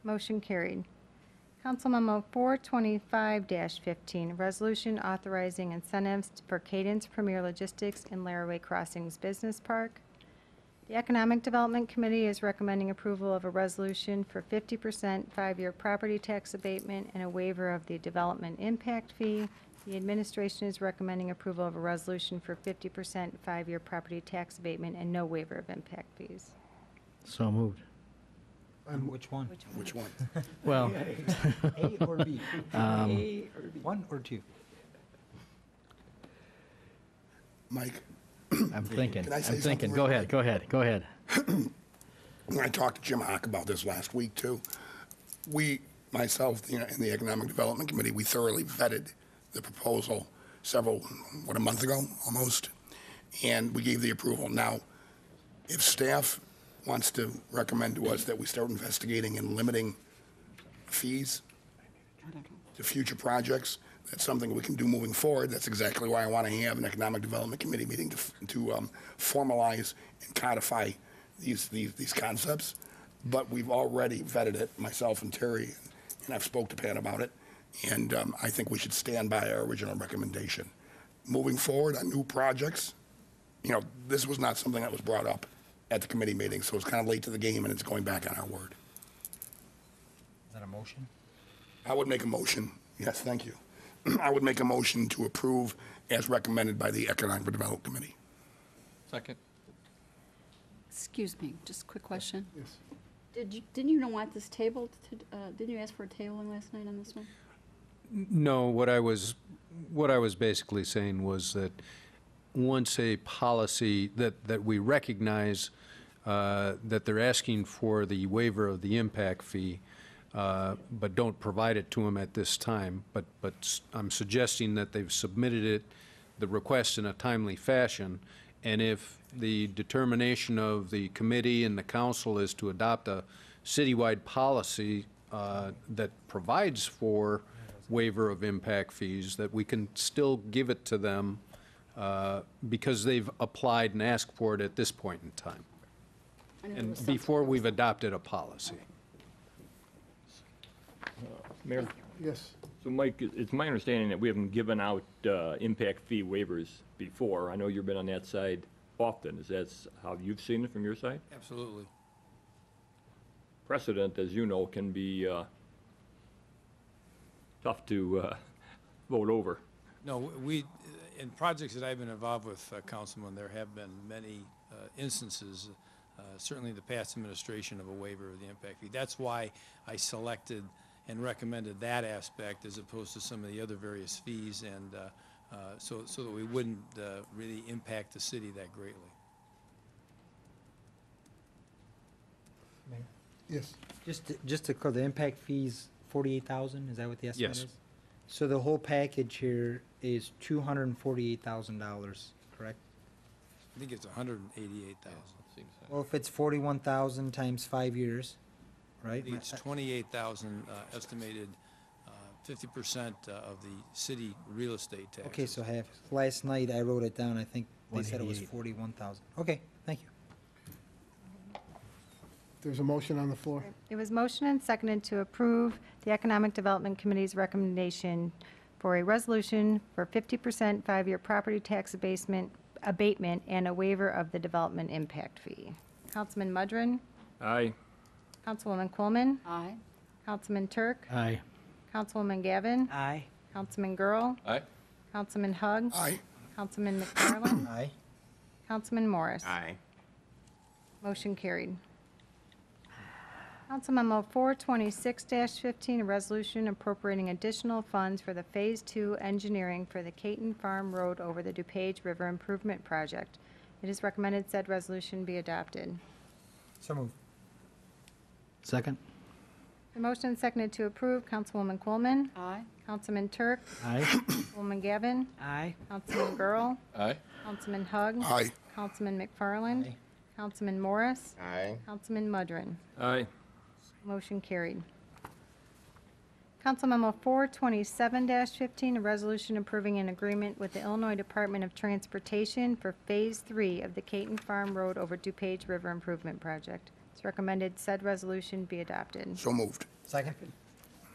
Motion carried. Council Memo 425-15, a resolution authorizing incentives for Cadence Premier Logistics in Laraway Crossings Business Park. The Economic Development Committee is recommending approval of a resolution for 50% 5-year property tax abatement and a waiver of the development impact fee. The administration is recommending approval of a resolution for 50% 5-year property tax abatement and no waiver of impact fees. So moved. Which one? Which one? Well, A or B? Um, A or B? 1 or 2? Mike, I'm thinking. Can I I'm say thinking. something Go real ahead. Go ahead. Go ahead. I talked to Jim Hock about this last week, too. We, myself, and the Economic Development Committee, we thoroughly vetted the proposal a month ago, almost, and we gave the approval. Now, if staff wants to recommend to us that we start investigating and limiting fees to future projects, that's something we can do moving forward. That's exactly why I want to have an Economic Development Committee meeting to formalize and codify these concepts. But we've already vetted it, myself and Terry, and I've spoke to Pat about it, and I think we should stand by our original recommendation. Moving forward on new projects, this was not something that was brought up at the committee meeting, so it's kind of late to the game, and it's going back on our word. Is that a motion? I would make a motion, yes, thank you. I would make a motion to approve as recommended by the Economic Development Committee. Second. Excuse me, just a quick question. Yes. Didn't you want this tabled? Didn't you ask for a tabling last night on this one? No, what I was basically saying was that once a policy that we recognize that they're asking for the waiver of the impact fee, but don't provide it to them at this time, but I'm suggesting that they've submitted the request in a timely fashion, and if the determination of the committee and the council is to adopt a citywide policy that provides for waiver of impact fees, that we can still give it to them because they've applied and asked for it at this point in time, and before we've adopted a policy. Mayor? Yes. So Mike, it's my understanding that we haven't given out impact fee waivers before. I know you've been on that side often. Is that how you've seen it from your side? Absolutely. Precedent, as you know, can be tough to vote over. No, in projects that I've been involved with, Councilman, there have been many instances, certainly in the past administration, of a waiver of the impact fee. That's why I selected and recommended that aspect as opposed to some of the other various fees, and so that we wouldn't really impact the city that greatly. Yes. Just to clear, the impact fees, 48,000, is that what the estimate Yes. is? So the whole package here is $248,000, correct? I think it's 188,000. Well, if it's 41,000 times 5 years, I right? think it's 28,000 estimated, 50% of the city real estate tax. Okay, so half. Last night I wrote it down, I think they said it was 188. 41,000. Okay, thank you. There's a motion on the floor. It was motion and seconded to approve the Economic Development Committee's recommendation for a resolution for 50% 5-year property tax abatement and a waiver of the development impact fee. Councilman Mudrin, Aye. Councilwoman Coleman, Aye. Councilman Turk, Aye. Councilwoman Gavin, Aye. Councilman Girl, Aye. Councilman Hug, Aye. Councilman McFarland, Aye. Councilman Morris. Aye. Motion carried. Council Memo 426-15, a resolution appropriating additional funds for the Phase 2 engineering for the Caton Farm Road over the DuPage River Improvement Project. It is recommended said resolution be adopted. So moved. Second? The motion is seconded to approve. Councilwoman Coleman. Aye. Councilman Turk. Aye. Woman Gavin. Aye. Councilman Girl. Aye. Councilman Hug. Aye. Councilman McFarland. Aye. Councilman Morris. Aye. Councilman Mudrin. Aye. Motion carried. Council Memo 427-15, a resolution approving an agreement with the Illinois Department of Transportation for Phase 3 of the Caton Farm Road over DuPage River Improvement Project. It's recommended said resolution be adopted. So moved. Second?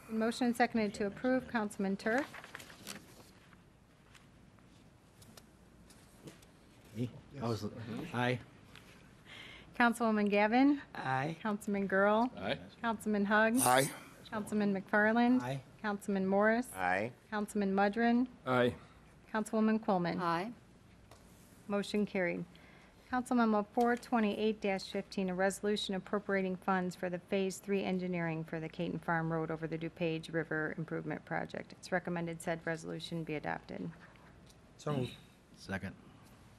Motion and seconded to approve. Councilman Turk. Aye. Councilwoman Gavin. Aye. Councilman Girl. Aye. Councilman Hug. Aye. Councilman McFarland. Aye. Councilman Morris. Aye. Councilman Mudrin. Aye. Councilwoman Coleman. Aye. Motion carried. Council Memo 428-15, a resolution appropriating funds for the Phase 3 engineering for the Caton Farm Road over the DuPage River Improvement Project. It's recommended said resolution be adopted. So moved. Second?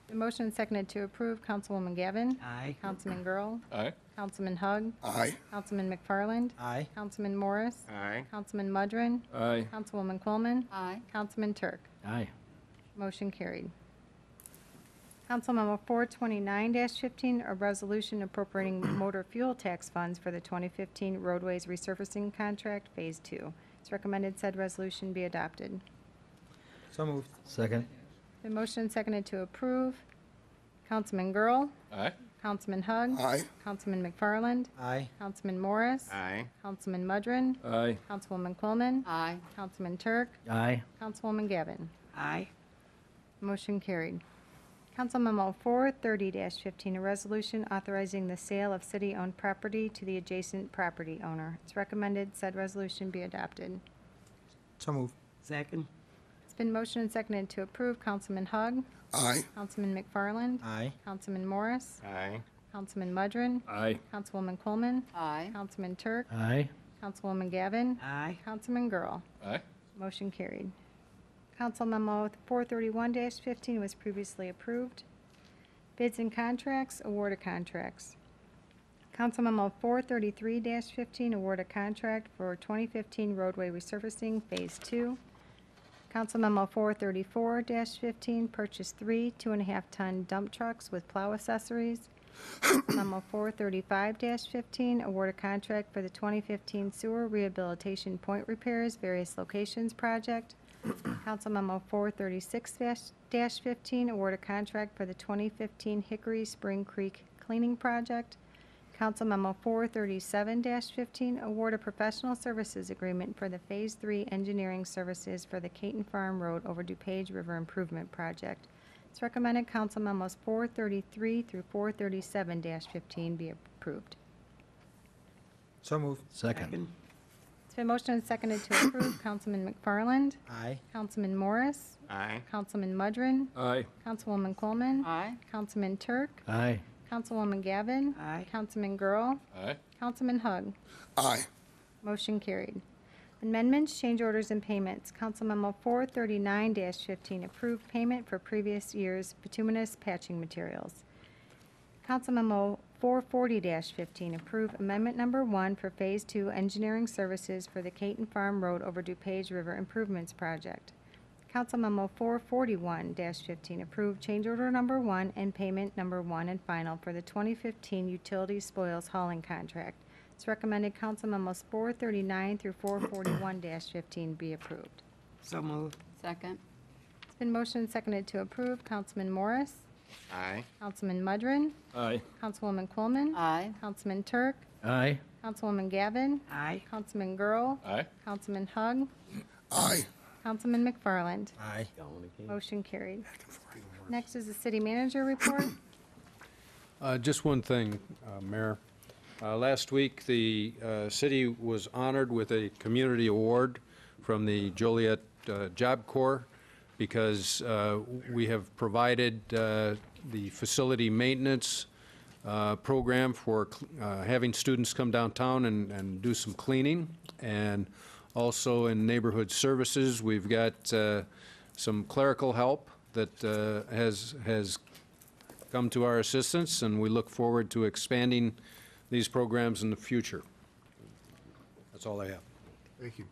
The motion is seconded to approve. Councilwoman Gavin. Aye. Councilman Girl. Aye. Councilman Hug. Aye. Councilman McFarland. Aye. Councilman Morris. Aye. Councilman Mudrin. Aye. Councilwoman Coleman. Aye. Councilman Turk. Aye. Motion carried. Council Memo 429-15, a resolution appropriating motor fuel tax funds for the 2015 roadways resurfacing contract, Phase 2. It's recommended said resolution be adopted. So moved. Second? The motion is seconded to approve. Councilman Girl. Aye. Councilman Hug. Aye. Councilman McFarland. Aye. Councilman Morris. Aye. Councilman Mudrin. Aye. Councilwoman Coleman. Aye. Councilman Turk. Aye. Councilwoman Gavin. Aye. Motion carried. Council Memo 430-15, a resolution authorizing the sale of city-owned property to the adjacent property owner. It's recommended said resolution be adopted. So moved. Second? It's been motioned and seconded to approve. Councilman Hug. Aye. Councilman McFarland. Aye. Councilman Morris. Aye. Councilman Mudrin. Aye. Councilwoman Coleman. Aye. Councilman Turk. Aye. Councilwoman Gavin. Aye. Councilman Girl. Aye. Motion carried. Council Memo 431-15 was previously approved. Bids and contracts, award of contracts. Council Memo 433-15, award a contract for 2015 roadway resurfacing, Phase 2. Council Memo 434-15, purchase 3 2.5-ton dump trucks with plow accessories. Memo 435-15, award a contract for the 2015 sewer rehabilitation point repairs, various locations project. Council Memo 436-15, award a contract for the 2015 Hickory Spring Creek cleaning project. Council Memo 437-15, award a professional services agreement for the Phase 3 engineering services for the Caton Farm Road over DuPage River Improvement Project. It's recommended Council Memos 433 through 437-15 be approved. So moved. Second? It's been motioned and seconded to approve. Councilman McFarland? Aye. Councilman Morris? Aye. Councilman Mudrin? Aye. Councilwoman Coleman? Aye. Councilman Turk? Aye. Councilwoman Gavin? Aye. Councilman Girl? Aye. Councilman Hug? Aye. Motion carried. Amendments, change orders, and payments. Council Memo 439-15, approved payment for previous year's bituminous patching materials. Council Memo 440-15, approve Amendment Number 1 for Phase 2 engineering services for the Caton Farm Road over DuPage River Improvements Project. Council Memo 441-15, approve change order number 1 and payment number 1 and final for the 2015 utility spoils hauling contract. It's recommended Council Memos 439 through 441-15 be approved. So moved. Second. It's been motioned and seconded to approve. Councilman Morris? Aye. Councilman Mudrin? Aye. Councilwoman Coleman? Aye. Councilman Turk? Aye. Councilwoman Gavin? Aye. Councilman Girl? Aye. Councilman Hug? Aye. Councilman McFarland? Aye. Motion carried. Next is the city manager report. Just one thing, Mayor. Last week, the city was honored with a community award from the Joliet Job Corps because we have provided the facility maintenance program for having students come downtown and do some cleaning. And also in neighborhood services, we've got some clerical help that has come to our assistance, and we look forward to expanding these programs in the future. That's all I have. Thank you.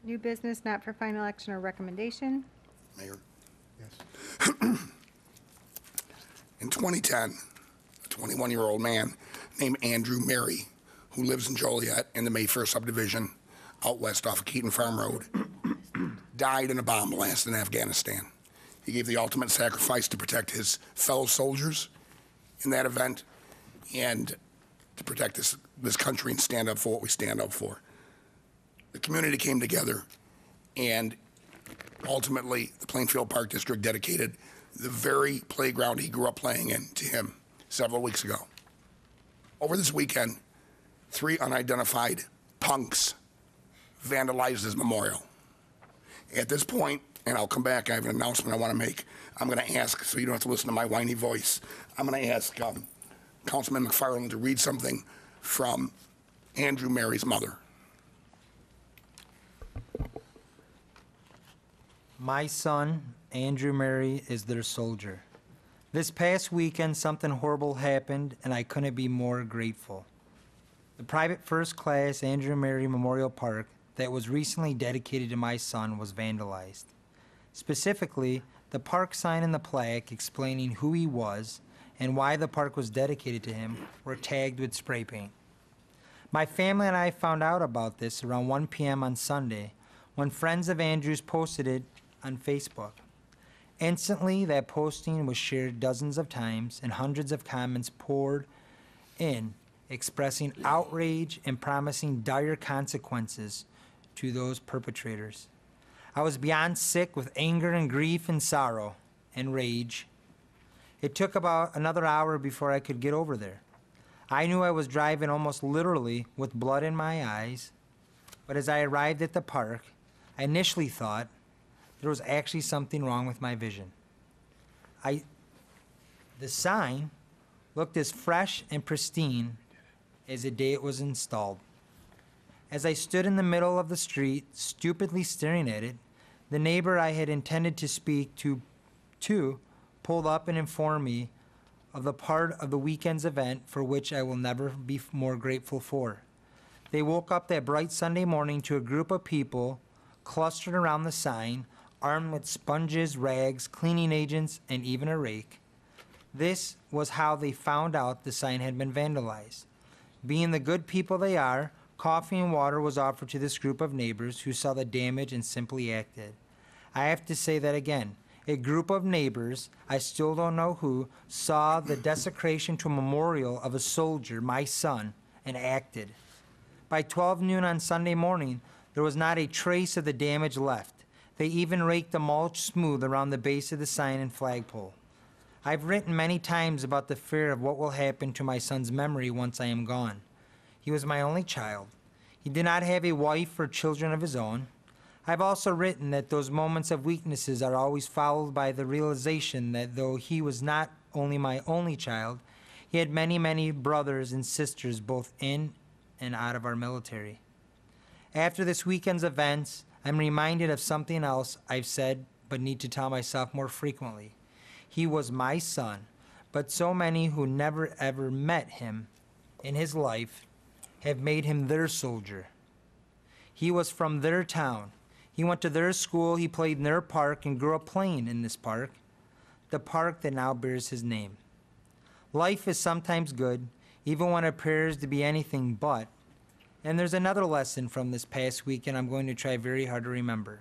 New business not for final action or recommendation. Mayor. Yes. In 2010, a 21-year-old man named Andrew Mary, who lives in Joliet in the May 1st subdivision out west off of Keaton Farm Road, died in a bomb blast in Afghanistan. He gave the ultimate sacrifice to protect his fellow soldiers in that event and to protect this country and stand up for what we stand up for. The community came together, and ultimately the Plainfield Park District dedicated the very playground he grew up playing in to him several weeks ago. Over this weekend, 3 unidentified punks vandalized his memorial. At this point, and I'll come back, I have an announcement I want to make. I'm going to ask, so you don't have to listen to my whiny voice, I'm going to ask Councilman McFarland to read something from Andrew Mary's mother. My son, Andrew Mary, is their soldier. This past weekend, something horrible happened, and I couldn't be more grateful. The private first class Andrew Mary Memorial Park that was recently dedicated to my son was vandalized. Specifically, the park sign and the plaque explaining who he was and why the park was dedicated to him were tagged with spray paint. My family and I found out about this around 1 p.m. on Sunday when friends of Andrew's posted it on Facebook. Instantly, that posting was shared dozens of times and hundreds of comments poured in expressing outrage and promising dire consequences to those perpetrators. I was beyond sick with anger and grief and sorrow and rage. It took about another hour before I could get over there. I knew I was driving almost literally with blood in my eyes, but as I arrived at the park, I initially thought there was actually something wrong with my vision. The sign looked as fresh and pristine as the day it was installed. As I stood in the middle of the street, stupidly staring at it, the neighbor I had intended to speak to pulled up and informed me of the part of the weekend's event for which I will never be more grateful for. They woke up that bright Sunday morning to a group of people clustered around the sign, armed with sponges, rags, cleaning agents, and even a rake. This was how they found out the sign had been vandalized. Being the good people they are, coffee and water was offered to this group of neighbors who saw the damage and simply acted. I have to say that again. A group of neighbors, I still don't know who, saw the desecration to a memorial of a soldier, my son, and acted. By 12 noon on Sunday morning, there was not a trace of the damage left. They even raked the mulch smooth around the base of the sign and flagpole. I've written many times about the fear of what will happen to my son's memory once I am gone. He was my only child. He did not have a wife or children of his own. I've also written that those moments of weaknesses are always followed by the realization that though he was not only my only child, he had many, many brothers and sisters both in and out of our military. After this weekend's events, I'm reminded of something else I've said but need to tell myself more frequently. He was my son, but so many who never ever met him in his life have made him their soldier. He was from their town. He went to their school, he played in their park, and grew up playing in this park, the park that now bears his name. Life is sometimes good, even when it appears to be anything but. And there's another lesson from this past weekend I'm going to try very hard to remember.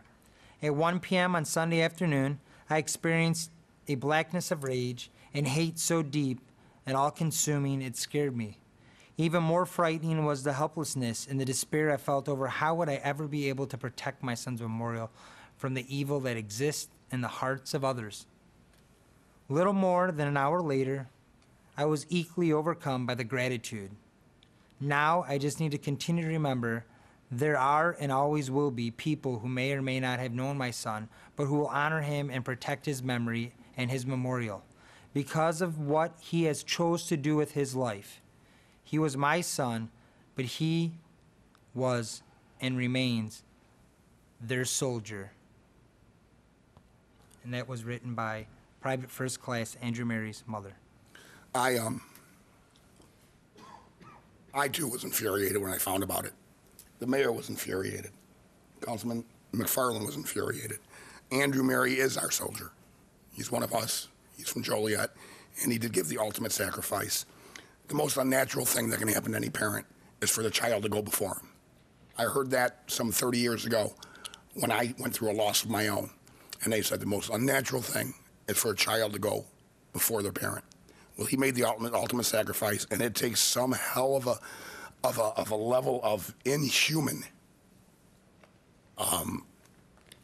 At 1 p.m. on Sunday afternoon, I experienced a blackness of rage and hate so deep and all-consuming it scared me. Even more frightening was the helplessness and the despair I felt over how would I ever be able to protect my son's memorial from the evil that exists in the hearts of others. Little more than an hour later, I was equally overcome by the gratitude. Now I just need to continue to remember there are and always will be people who may or may not have known my son, but who will honor him and protect his memory and his memorial because of what he has chose to do with his life. He was my son, but he was and remains their soldier. And that was written by Private First Class Andrew Mary's mother. I too was infuriated when I found about it. The mayor was infuriated. Councilman McFarland was infuriated. Andrew Mary is our soldier. He's one of us. He's from Joliet, and he did give the ultimate sacrifice. The most unnatural thing that can happen to any parent is for the child to go before him. I heard that some 30 years ago when I went through a loss of my own, and they said the most unnatural thing is for a child to go before their parent. Well, he made the ultimate sacrifice, and it takes some hell of a level of inhuman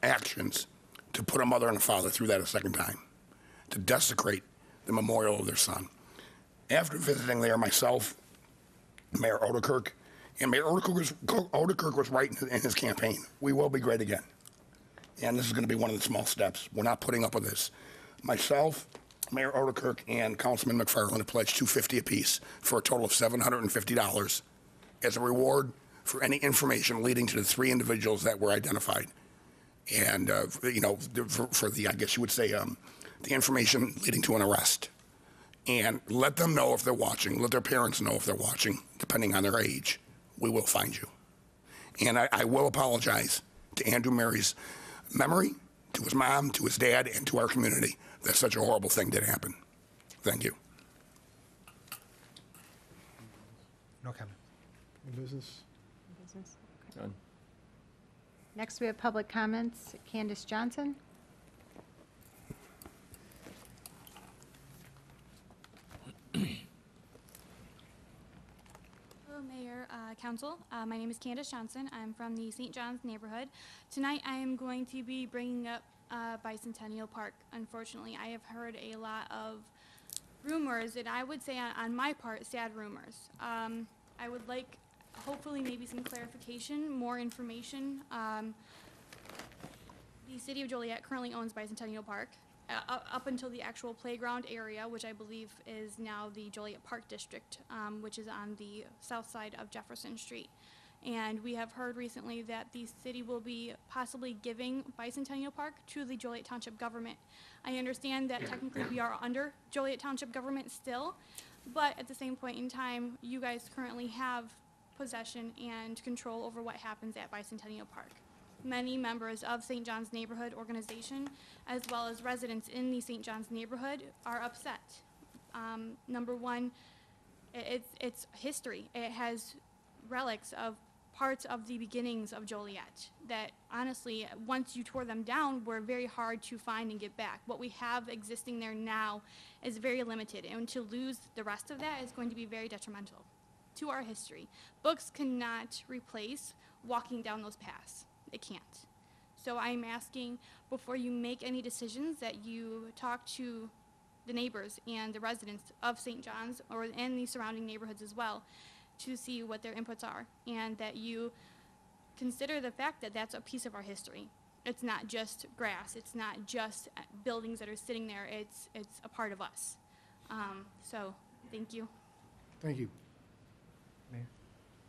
actions to put a mother and a father through that a second time, to desecrate the memorial of their son. After visiting there myself, Mayor Odekirk, and Mayor Odekirk was right in his campaign. We will be great again. And this is going to be one of the small steps. We're not putting up with this. Myself, Mayor Odekirk, and Councilman McFarland have pledged $250 apiece for a total of $750 as a reward for any information leading to the 3 individuals that were identified. And, for the, I guess you would say, the information leading to an arrest. And let them know if they're watching. Let their parents know if they're watching, depending on their age. We will find you. And I will apologize to Andrew Mary's memory, to his mom, to his dad, and to our community that such a horrible thing did happen. Thank you. No comment. New business? Business? Okay. None. Next, we have public comments. Candace Johnson. Hello, Mayor, Council. My name is Candace Johnson. I'm from the St. John's neighborhood. Tonight, I am going to be bringing up Bicentennial Park. Unfortunately, I have heard a lot of rumors, and I would say on my part, sad rumors. I would like, hopefully, maybe some clarification, more information. The city of Joliet currently owns Bicentennial Park. Up until the actual playground area, which I believe is now the Joliet Park District, which is on the south side of Jefferson Street. And we have heard recently that the city will be possibly giving Bicentennial Park to the Joliet Township government. I understand that technically we are under Joliet Township government still, but at the same point in time, you guys currently have possession and control over what happens at Bicentennial Park. Many members of St. John's Neighborhood Organization, as well as residents in the St. John's neighborhood, are upset. Number one, it's history. It has relics of parts of the beginnings of Joliet that honestly, once you tore them down, were very hard to find and get back. What we have existing there now is very limited, and to lose the rest of that is going to be very detrimental to our history. Books cannot replace walking down those paths. It can't. So I'm asking, before you make any decisions, that you talk to the neighbors and the residents of St. John's and the surrounding neighborhoods as well, to see what their inputs are, and that you consider the fact that that's a piece of our history. It's not just grass. It's not just buildings that are sitting there. It's a part of us. So thank you. Thank you. Mayor?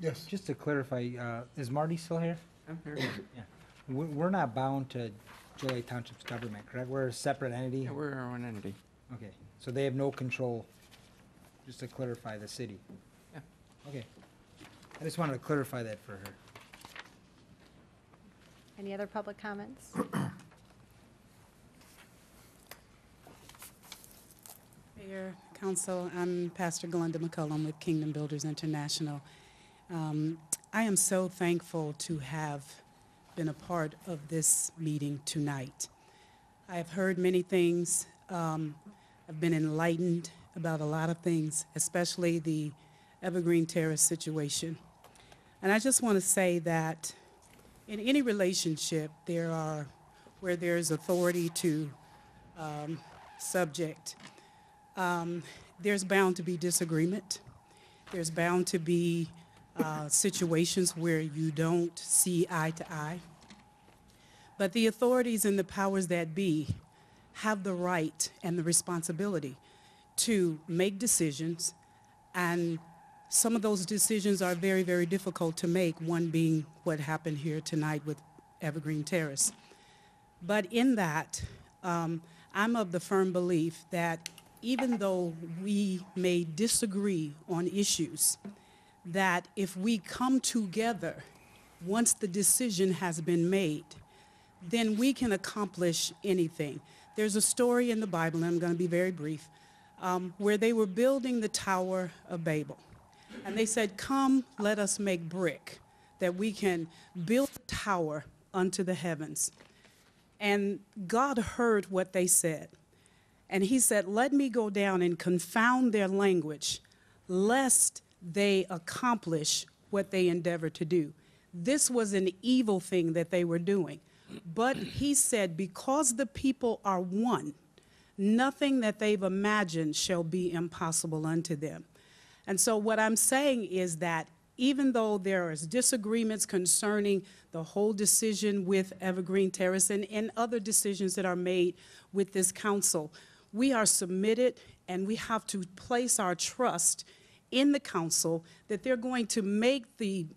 Yes. Just to clarify, is Marty still here? I'm here. Yeah. We're not bound to Joliet Township's government, correct? We're a separate entity? Yeah, we're our own entity. Okay, so they have no control, just to clarify, the city? Yeah. Okay. I just wanted to clarify that for her. Any other public comments? Mayor, Council, I'm Pastor Glenda McCullum with Kingdom Builders International. I am so thankful to have been a part of this meeting tonight. I have heard many things. I've been enlightened about a lot of things, especially the Evergreen Terrace situation. And I just want to say that in any relationship, where there's authority to subject, there's bound to be disagreement. There's bound to be situations where you don't see eye to eye. But the authorities and the powers that be have the right and the responsibility to make decisions, and some of those decisions are very, very difficult to make, one being what happened here tonight with Evergreen Terrace. But in that, I'm of the firm belief that even though we may disagree on issues, that if we come together once the decision has been made, then we can accomplish anything. There's a story in the Bible, and I'm going to be very brief, where they were building the Tower of Babel. And they said, "Come, let us make brick, that we can build a tower unto the heavens." And God heard what they said. And he said, "Let me go down and confound their language, lest they accomplish what they endeavor to do." This was an evil thing that they were doing. But he said, because the people are one, nothing that they've imagined shall be impossible unto them. And so what I'm saying is that even though there is disagreements concerning the whole decision with Evergreen Terrace and other decisions that are made with this council, we are submitted, and we have to place our trust in the council that they're going to make the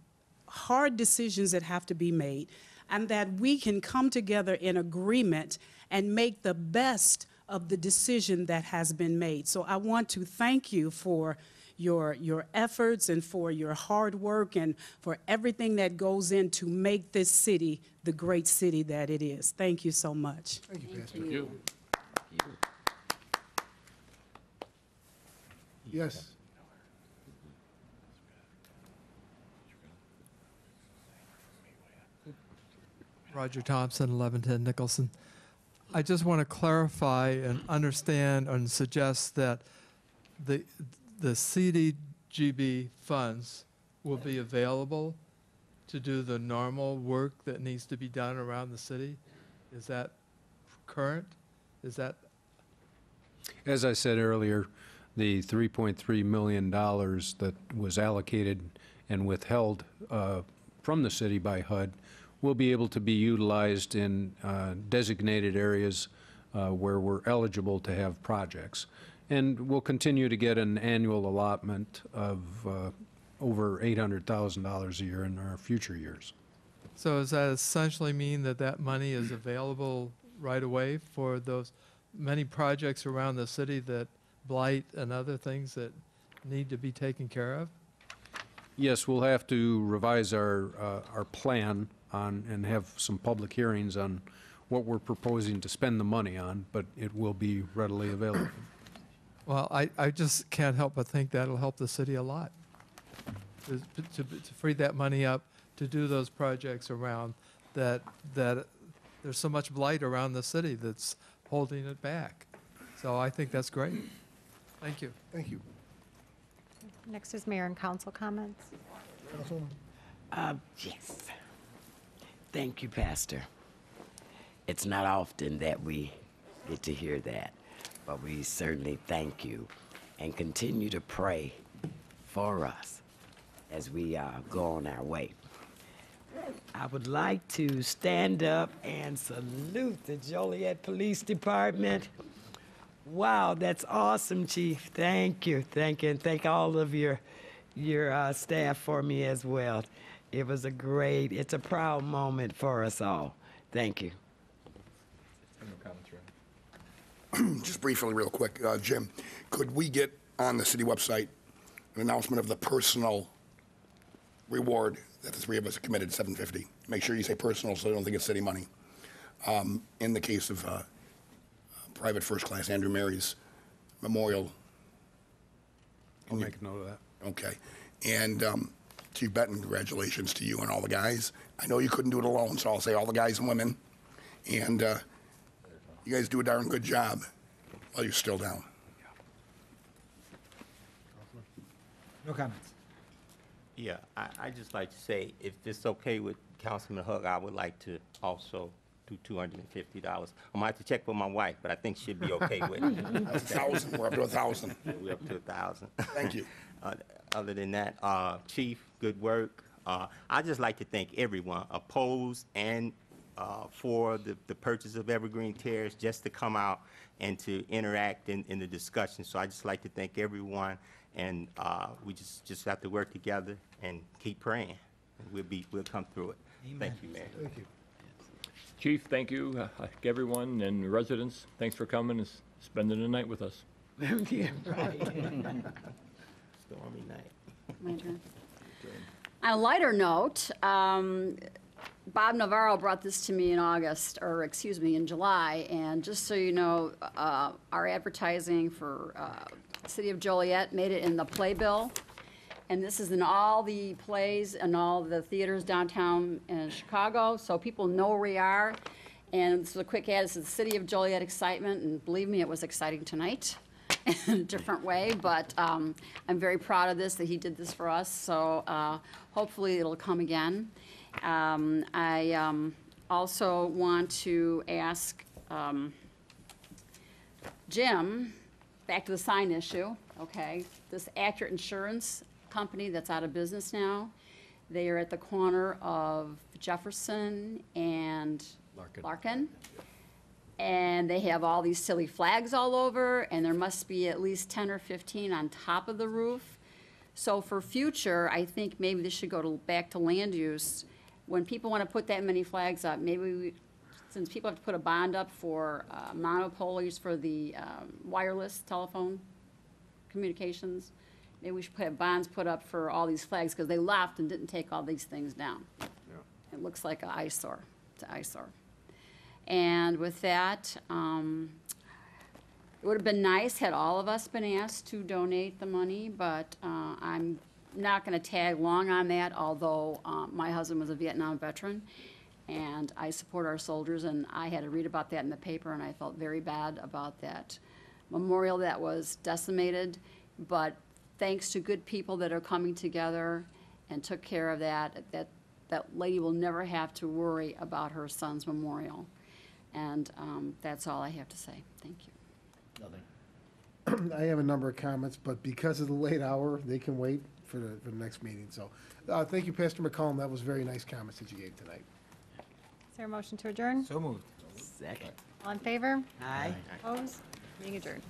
hard decisions that have to be made, and that we can come together in agreement and make the best of the decision that has been made. So I want to thank you for your efforts and for your hard work and for everything that goes in to make this city the great city that it is. Thank you so much. Thank you, Pastor. Thank you. Yes. Roger Thompson, 1110 Nicholson. I just want to clarify and understand and suggest that the CDGB funds will be available to do the normal work that needs to be done around the city. Is that current? Is that? As I said earlier, the $3.3 million that was allocated and withheld from the city by HUD will be able to be utilized in designated areas where we're eligible to have projects. And we'll continue to get an annual allotment of over $800,000 a year in our future years. So does that essentially mean that that money is available right away for those many projects around the city that blight and other things that need to be taken care of? Yes, we'll have to revise our plan on and have some public hearings on what we're proposing to spend the money on, but it will be readily available. Well, I just can't help but think that'll help the city a lot, to free that money up to do those projects around that there's so much blight around the city that's holding it back. So I think that's great. Thank you. Thank you. Next is mayor and council comments. Councilwoman? Yes. Thank you, Pastor. It's not often that we get to hear that, but we certainly thank you and continue to pray for us as we go on our way. I would like to stand up and salute the Joliet Police Department. Wow, that's awesome, Chief. Thank you, and thank all of your staff for me as well. It's a proud moment for us all. Thank you. Just briefly, real quick, Jim, could we get on the city website an announcement of the personal reward that the three of us committed, $750? Make sure you say personal so I don't think it's city money. In the case of Private First Class Andrew Mary's memorial. I'll make a note of that. Okay. And Chief Benton, congratulations to you and all the guys. I know you couldn't do it alone, so I'll say all the guys and women. And you guys do a darn good job while you're still down. No comments. Yeah, I just like to say, if it's okay with Councilman Hug, I would like to also do $250. I'm gonna have to check with my wife, but I think she'd be okay with it. 1,000. We're up to 1,000. We're up to 1,000. Thank you. Other than that, Chief, good work. I'd just like to thank everyone opposed and for the purchase of Evergreen Terrace, just to come out and to interact in the discussion. So I just like to thank everyone, and we just have to work together and keep praying. And we'll come through it. Amen. Thank you, Mayor. Thank you. Chief, thank you. Everyone and residents, thanks for coming and spending the night with us. Yeah, right. Stormy night. My turn. On a lighter note, Bob Navarro brought this to me in in July, and just so you know, our advertising for City of Joliet made it in the playbill, and this is in all the plays and all the theaters downtown in Chicago, so people know where we are. And this is a quick ad. This is the City of Joliet excitement, and believe me, it was exciting tonight in a different way, but I'm very proud of this, that he did this for us, so hopefully it'll come again. I also want to ask Jim, back to the sign issue, okay? This Accurate Insurance company that's out of business now, they are at the corner of Jefferson and Larkin. And they have all these silly flags all over, and there must be at least 10 or 15 on top of the roof. So for future, I think maybe this should go back to land use. When people want to put that many flags up, maybe since people have to put a bond up for monopolies for the wireless telephone communications, maybe we should have bonds put up for all these flags, because they left and didn't take all these things down. Yeah. It looks like an eyesore. It's an eyesore. And with that, it would have been nice had all of us been asked to donate the money, but I'm not going to tag along on that, although my husband was a Vietnam veteran, and I support our soldiers, and I had to read about that in the paper, and I felt very bad about that memorial that was decimated. But thanks to good people that are coming together and took care of that lady will never have to worry about her son's memorial. And that's all I have to say. Thank you. Nothing. I have a number of comments, but because of the late hour, they can wait for the next meeting. So thank you, Pastor McCollum. That was very nice comments that you gave tonight. Is there a motion to adjourn? So moved. Second. All in favor? Aye. Opposed? Meeting adjourned.